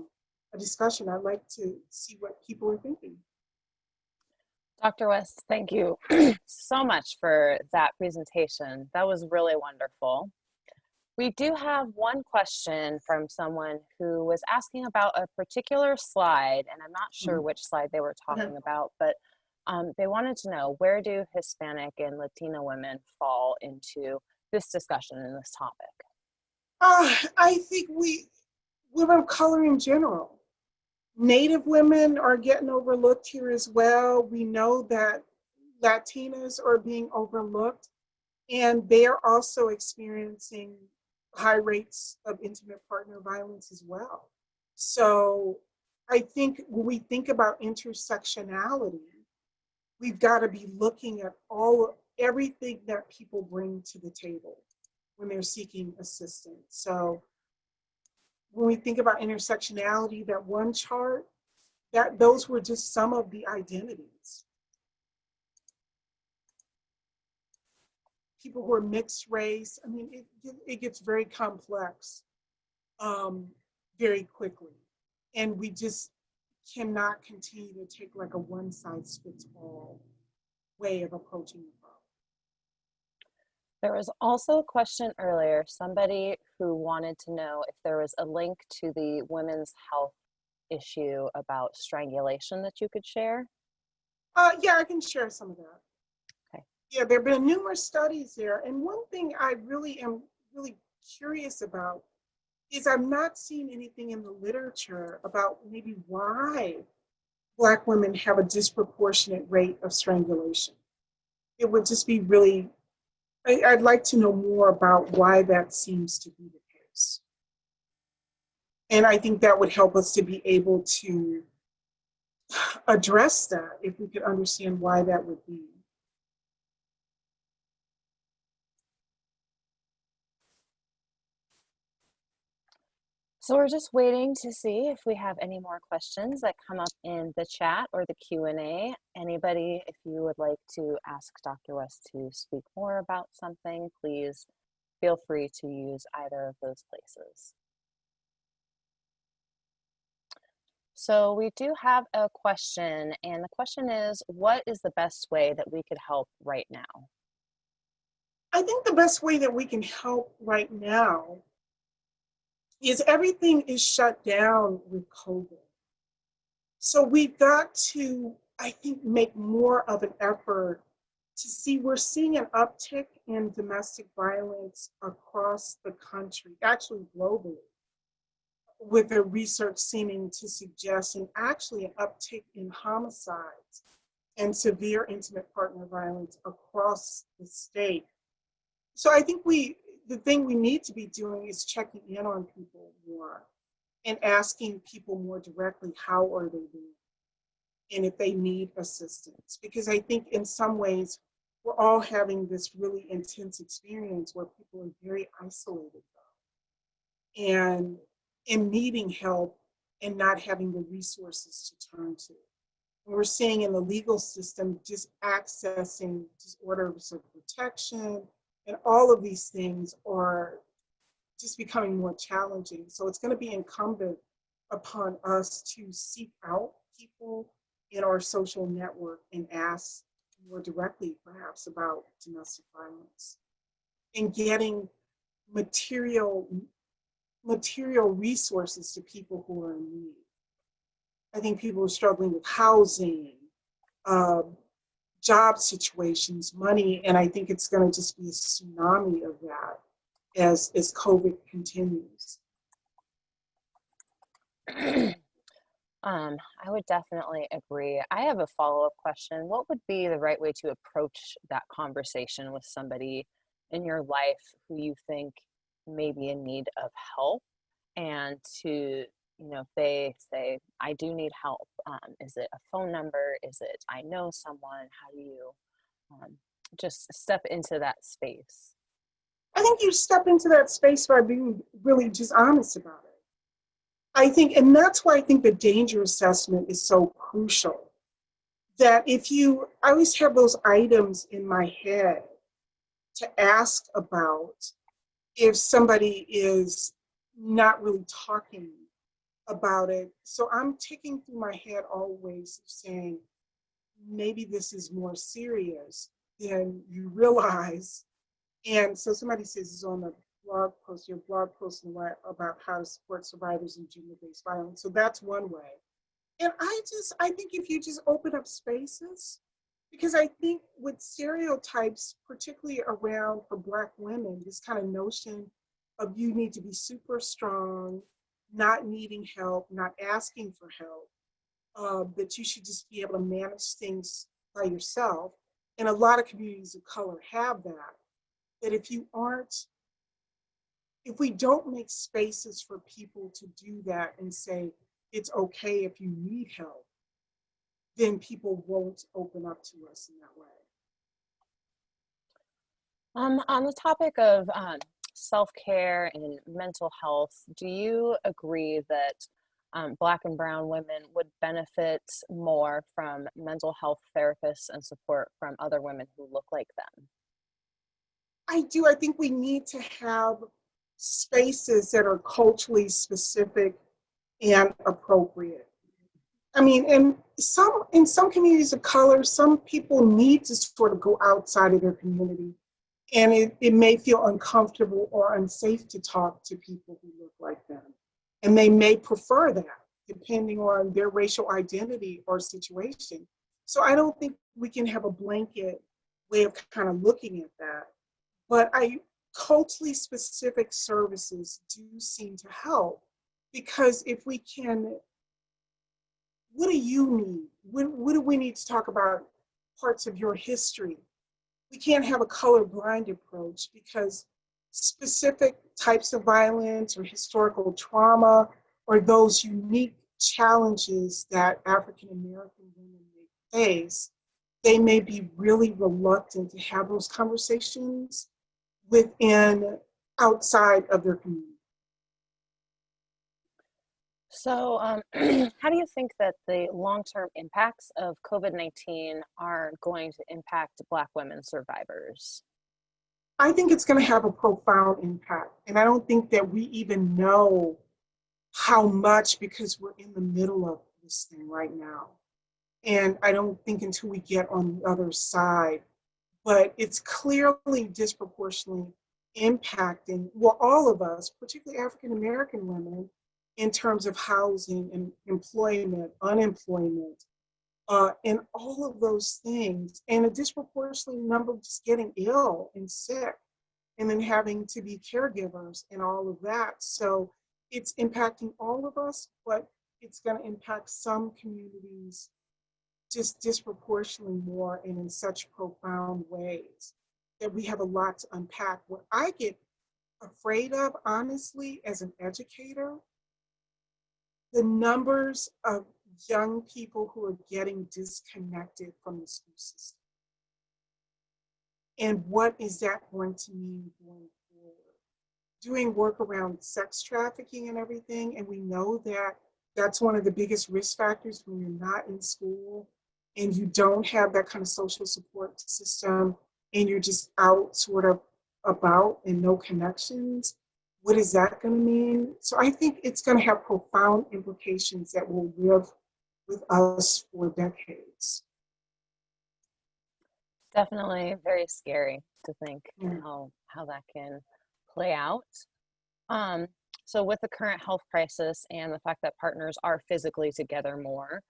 discussion, I'd like to see what people are thinking. Dr. West, thank you so much for that presentation. That was really wonderful. We do have one question from someone who was asking about a particular slide, and I'm not sure which slide they were talking about, but they wanted to know, where do Hispanic and Latino women fall into this discussion and this topic? I think women of color in general. Native women are getting overlooked here as well. We know that Latinas are being overlooked, and they are also experiencing high rates of intimate partner violence as well. So I think when we think about intersectionality, we've got to be looking at everything that people bring to the table when they're seeking assistance. So when we think about intersectionality, that one chart, that those were just some of the identities. People who are mixed race, I mean, it gets very complex very quickly. And we just cannot continue to take like a one size fits all way of approaching the problem. There was also a question earlier, somebody who wanted to know if there was a link to the women's health issue about strangulation that you could share. Yeah, I can share some of that. Okay. Yeah, there have been numerous studies there. And one thing I really am really curious about is I'm not seeing anything in the literature about maybe why Black women have a disproportionate rate of strangulation. It would just be really, I'd like to know more about why that seems to be the case. And I think that would help us to be able to address that if we could understand why that would be. So we're just waiting to see if we have any more questions that come up in the chat or the Q&A. Anybody, if you would like to ask Dr. West to speak more about something, please feel free to use either of those places. So we do have a question, and the question is, what is the best way that we could help right now? I think the best way that we can help right now is everything is shut down with COVID. So we've got to, I think, make more of an effort to see, we're seeing an uptick in domestic violence across the country, actually globally, with the research seeming to suggest and actually an uptick in homicides and severe intimate partner violence across the state. So I think the thing we need to be doing is checking in on people more and asking people more directly how are they doing and if they need assistance. Because I think in some ways we're all having this really intense experience where people are very isolated and needing help and not having the resources to turn to. And we're seeing in the legal system just accessing just orders of protection and all of these things are just becoming more challenging. So it's going to be incumbent upon us to seek out people in our social network and ask more directly, perhaps, about domestic violence and getting material resources to people who are in need. I think people are struggling with housing, uh, job situations, money, and I think it's going to just be a tsunami of that as COVID continues. I would definitely agree. I have a follow-up question. What would be the right way to approach that conversation with somebody in your life who you think may be in need of help? And to, if they say, I do need help, is it a phone number? Is it, I know someone? How do you um, just step into that space? I think you step into that space by being really just honest about it. I think, and that's why I think the danger assessment is so crucial. That if you, I always have those items in my head to ask about if somebody is not really talking about it. So I'm ticking through my head always saying, maybe this is more serious than you realize. And so somebody says it's on the blog post, your blog post about how to support survivors of gender-based violence. So that's one way. And I think if you just open up spaces, because I think with stereotypes, particularly around for Black women, this kind of notion of you need to be super strong, not needing help, not asking for help, that you should just be able to manage things by yourself. And a lot of communities of color have that, that if we don't make spaces for people to do that and say, it's okay if you need help, then people won't open up to us in that way. On the topic of self-care and mental health, do you agree that Black and Brown women would benefit more from mental health therapists and support from other women who look like them? I do. I think we need to have spaces that are culturally specific and appropriate. I mean, in some communities of color, some people need to sort of go outside of their community, and it may feel uncomfortable or unsafe to talk to people who look like them, and they may prefer that depending on their racial identity or situation. So I don't think we can have a blanket way of kind of looking at that. But culturally specific services do seem to help, because if we can, what do you need? What do we need to talk about parts of your history? We can't have a colorblind approach, because specific types of violence or historical trauma or those unique challenges that African American women may face, they may be really reluctant to have those conversations outside of their community. So, how do you think that the long-term impacts of COVID-19 are going to impact Black women survivors? I think it's going to have a profound impact. And I don't think that we even know how much, because we're in the middle of this thing right now. And I don't think until we get on the other side, but it's clearly disproportionately impacting, well, all of us, particularly African American women, in terms of housing and employment, unemployment, and all of those things, and a disproportionate number just getting ill and sick, and then having to be caregivers and all of that. So it's impacting all of us, but it's going to impact some communities just disproportionately more and in such profound ways that we have a lot to unpack. What I get afraid of, honestly, as an educator, the numbers of young people who are getting disconnected from the school system. And what is that going to mean going forward? Doing work around sex trafficking and everything, and we know that that's one of the biggest risk factors when you're not in school and you don't have that kind of social support system and you're just out sort of about and no connections. What is that going to mean? So I think it's going to have profound implications that will live with us for decades. Definitely very scary to think Yeah. how that can play out. Um, so with the current health crisis and the fact that partners are physically together more,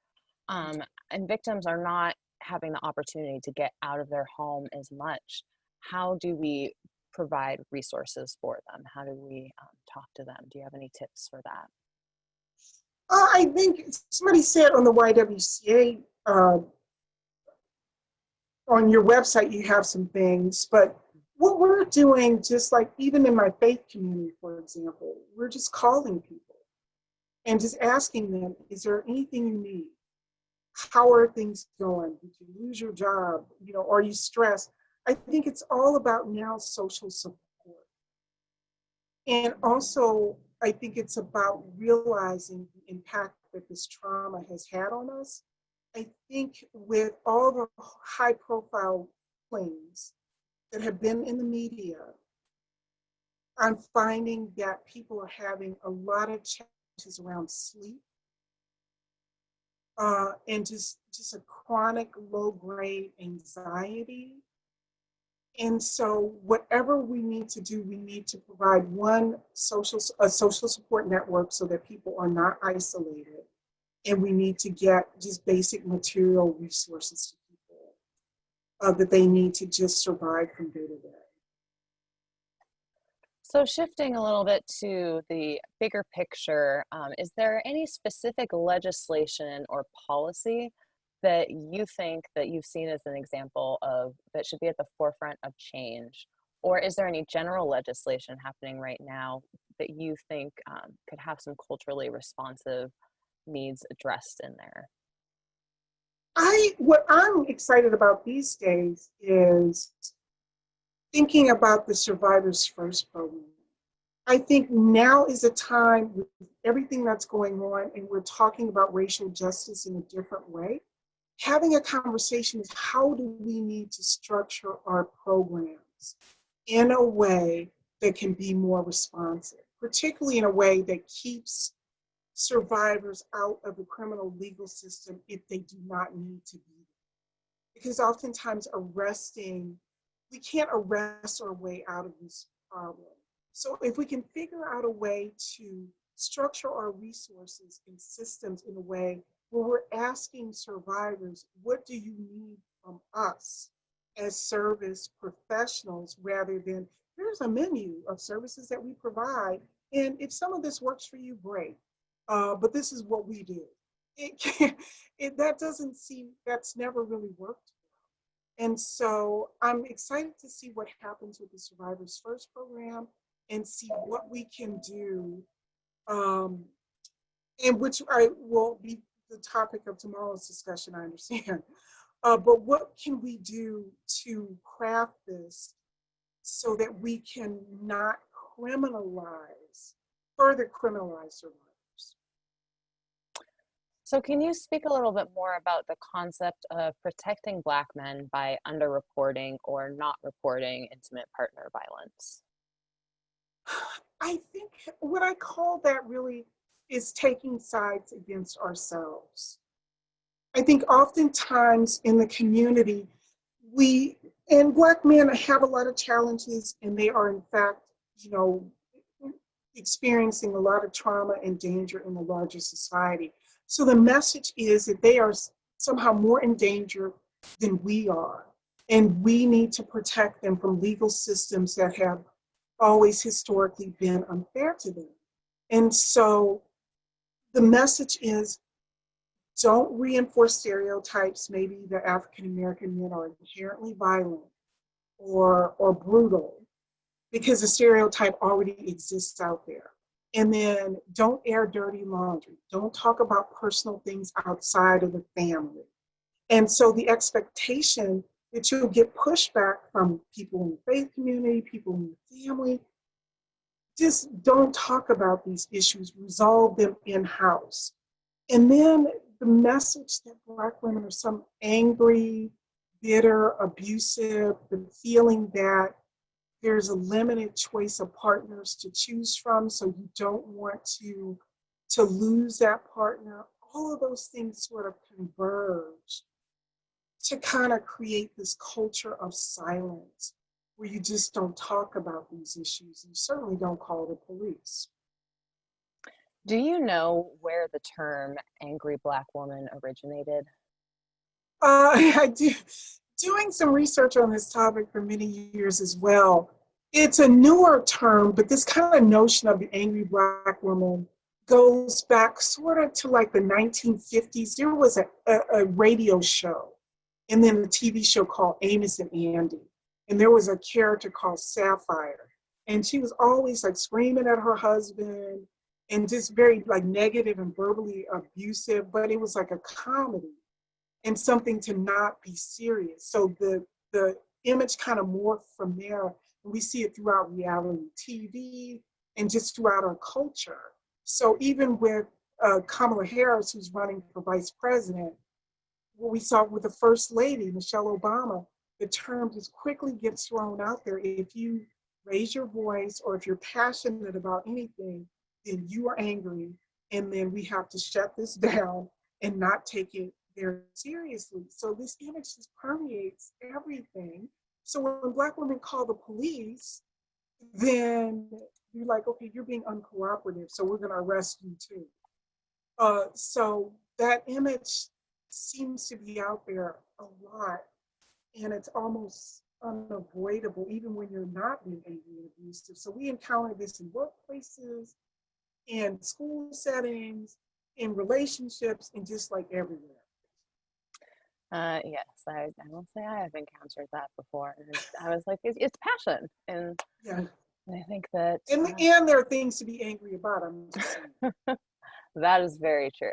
and victims are not having the opportunity to get out of their home as much, how do we provide resources for them? How do we talk to them? Do you have any tips for that? I think somebody said on the YWCA, on your website, you have some things, but what we're doing, just like even in my faith community, for example, we're just calling people and just asking them, is there anything you need? How are things going? Did you lose your job? You know, are you stressed? I think it's all about now social support. And also, I think it's about realizing the impact that this trauma has had on us. I think with all the high profile claims that have been in the media, I'm finding that people are having a lot of challenges around sleep, and just a chronic low grade anxiety. And so whatever we need to do, we need to provide a social support network so that people are not isolated. And we need to get just basic material resources to people that they need to just survive from day to day. So shifting a little bit to the bigger picture, is there any specific legislation or policy that you think that you've seen as an example of that should be at the forefront of change? Or is there any general legislation happening right now that you think could have some culturally responsive needs addressed in there? What I'm excited about these days is thinking about the Survivors First program. I think now is a time with everything that's going on, and we're talking about racial justice in a different way. Having a conversation is, how do we need to structure our programs in a way that can be more responsive, particularly in a way that keeps survivors out of the criminal legal system if they do not need to be. Because oftentimes we can't arrest our way out of this problem. So if we can figure out a way to structure our resources and systems in a way where we're asking survivors, what do you need from us as service professionals, rather than here's a menu of services that we provide. And if some of this works for you, great. But this is what we do. It can't, that doesn't seem, that's never really worked. And so I'm excited to see what happens with the Survivors First program and see what we can do, and which I will be the topic of tomorrow's discussion, I understand. But what can we do to craft this so that we can not further criminalize survivors? So can you speak a little bit more about the concept of protecting Black men by underreporting or not reporting intimate partner violence? I think what I call that really is taking sides against ourselves. I think oftentimes in the community, we and Black men have a lot of challenges, and they are in fact, you know, experiencing a lot of trauma and danger in the larger society. So the message is that they are somehow more in danger than we are. And we need to protect them from legal systems that have always historically been unfair to them. And so the message is, don't reinforce stereotypes. Maybe the African American men are inherently violent or brutal, because the stereotype already exists out there. And then don't air dirty laundry. Don't talk about personal things outside of the family. And so the expectation that you'll get pushback from people in the faith community, people in the family, just don't talk about these issues, resolve them in-house. And then the message that Black women are some angry, bitter, abusive, the feeling that there's a limited choice of partners to choose from, so you don't want to lose that partner. All of those things sort of converge to kind of create this culture of silence where you just don't talk about these issues. You certainly don't call the police. Do you know where the term angry Black woman originated? I do. Doing some research on this topic for many years as well. It's a newer term, but this kind of notion of the angry Black woman goes back sort of to like the 1950s. There was a radio show and then a TV show called Amos and Andy. And there was a character called Sapphire. And she was always like screaming at her husband and just very like negative and verbally abusive, but it was like a comedy and something to not be serious. So the image kind of morphed from there. And we see it throughout reality TV and just throughout our culture. So even with Kamala Harris, who's running for vice president, what we saw with the first lady, Michelle Obama, the term just quickly gets thrown out there. If you raise your voice or if you're passionate about anything, then you are angry. And then we have to shut this down and not take it very seriously. So this image just permeates everything. So when Black women call the police, then you're like, okay, you're being uncooperative, so we're gonna arrest you too. So that image seems to be out there a lot, and it's almost unavoidable even when you're not being angry and abusive. So we encounter this in workplaces, in school settings, in relationships, and just like everywhere. Yes, I will say I have encountered that before. And I was like, it's passion. And Yeah. I think that And there are things to be angry about. I'm just saying. that is very true.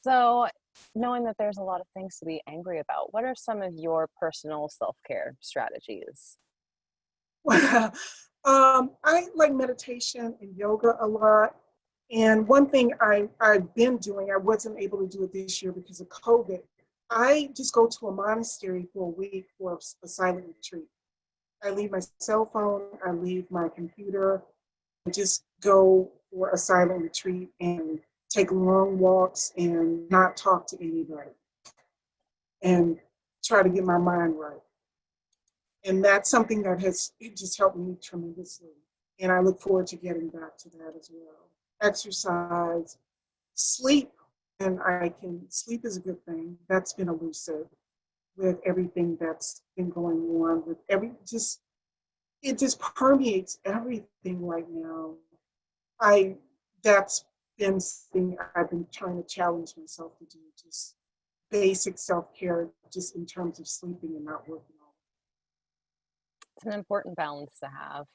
So, knowing that there's a lot of things to be angry about, what are some of your personal self-care strategies? I like meditation and yoga a lot. And one thing I've been doing, I wasn't able to do it this year because of COVID. I just go to a monastery for a week for a silent retreat. I leave my cell phone, I leave my computer, and just go for a silent retreat and take long walks and not talk to anybody and try to get my mind right. And that's something that it just helped me tremendously. And I look forward to getting back to that as well. Exercise, sleep, and sleep is a good thing. That's been elusive with everything that's been going on with it just permeates everything right now. That's been something I've been trying to challenge myself to do, just basic self-care, just in terms of sleeping and not working all. It's an important balance to have.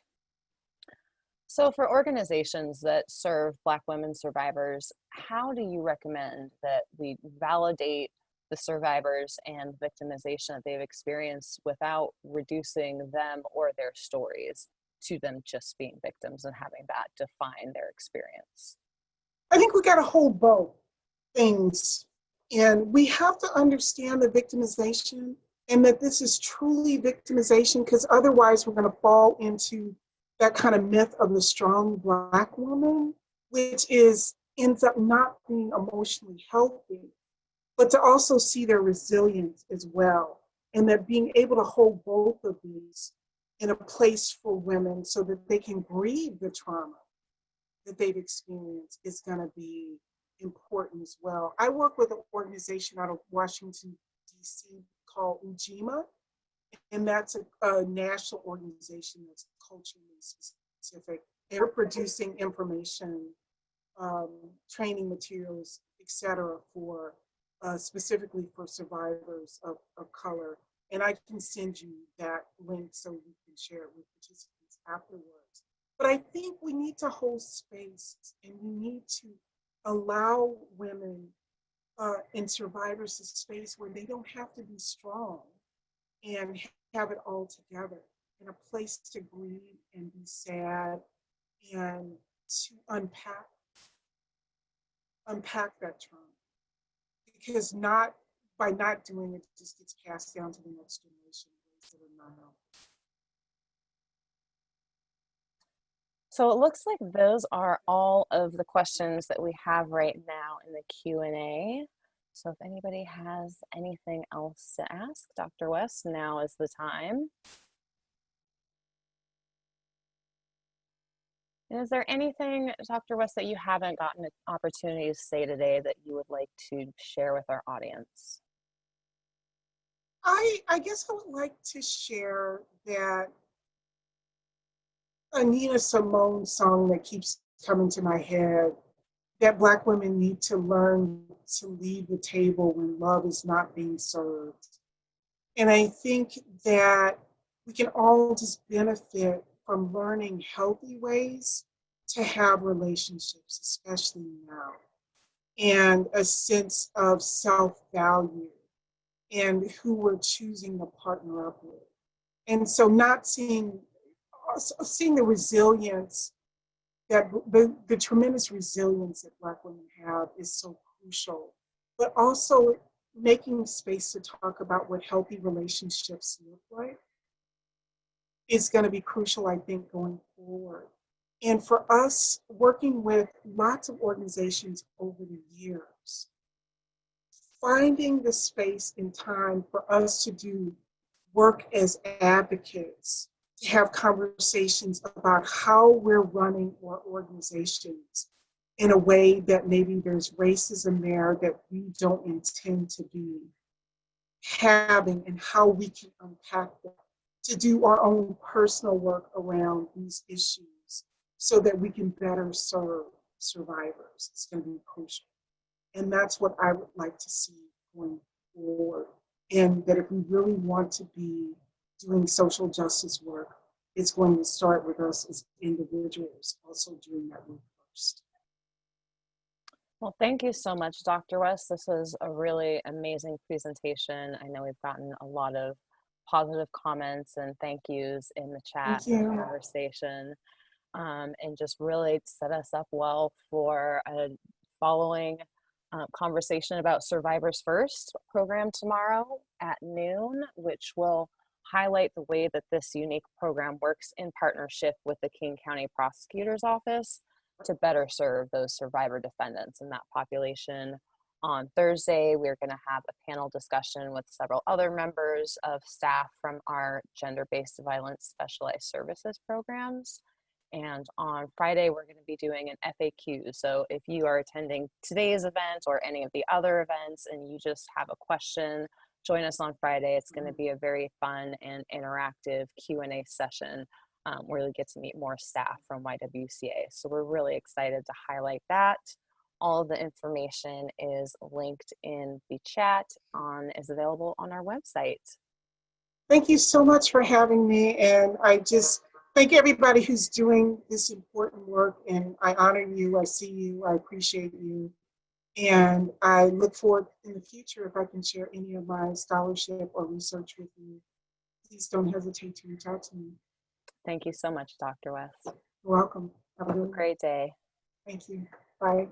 So, for organizations that serve Black women survivors, how do you recommend that we validate the survivors and victimization that they've experienced without reducing them or their stories to them just being victims and having that define their experience? I think we got to hold both things. And we have to understand the victimization and that this is truly victimization, because otherwise we're going to fall into that kind of myth of the strong Black woman, which is ends up not being emotionally healthy, but to also see their resilience as well. And that being able to hold both of these in a place for women so that they can grieve the trauma that they've experienced is going to be important as well. I work with an organization out of Washington, D.C. called Ujima, and that's a national organization that's culturally specific. They're producing information, training materials, etc., for specifically for survivors of color. And I can send you that link so you can share it with participants afterwards. But I think we need to hold space and we need to allow women and survivors a space where they don't have to be strong and have it all together, in a place to grieve and be sad and to unpack that trauma. Because not by not doing it, it just gets passed down to the next generation in ways that are not helpful. So it looks like those are all of the questions that we have right now in the Q&A. So if anybody has anything else to ask Dr. West, now is the time. And is there anything, Dr. West, that you haven't gotten an opportunity to say today that you would like to share with our audience? I guess I would like to share that a Nina Simone song that keeps coming to my head, that Black women need to learn to leave the table when love is not being served. And I think that we can all just benefit from learning healthy ways to have relationships, especially now, and a sense of self-value and who we're choosing to partner up with. And so not seeing the resilience, that the tremendous resilience that Black women have is so crucial, but also making space to talk about what healthy relationships look like is going to be crucial, I think, going forward. And for us, working with lots of organizations over the years, finding the space and time for us to do work as advocates, to have conversations about how we're running our organizations in a way that maybe there's racism there that we don't intend to be having, and how we can unpack that, to do our own personal work around these issues so that we can better serve survivors. It's going to be crucial. And that's what I would like to see going forward. And that if we really want to be doing social justice work, it's going to start with us as individuals also doing that work first. Well, thank you so much, Dr. West. This was a really amazing presentation. I know we've gotten a lot of positive comments and thank yous in the chat Thank you. conversation, and just really set us up well for a following conversation about Survivors First program tomorrow at noon, which will highlight the way that this unique program works in partnership with the King County Prosecutor's Office to better serve those survivor defendants in that population. On Thursday, we're going to have a panel discussion with several other members of staff from our gender-based violence specialized services programs. And on Friday, we're going to be doing an FAQ. So if you are attending today's event or any of the other events and you just have a question, join us on Friday. It's going to be a very fun and interactive Q&A session where you'll get to meet more staff from YWCA. So we're really excited to highlight that. All of the information is linked in the chat is available on our website. Thank you so much for having me. And I just thank everybody who's doing this important work. And I honor you, I see you, I appreciate you. And I look forward in the future if I can share any of my scholarship or research with you. Please don't hesitate to reach out to me. Thank you so much, Dr. West. You're welcome. Have a Great day. Thank you. Bye.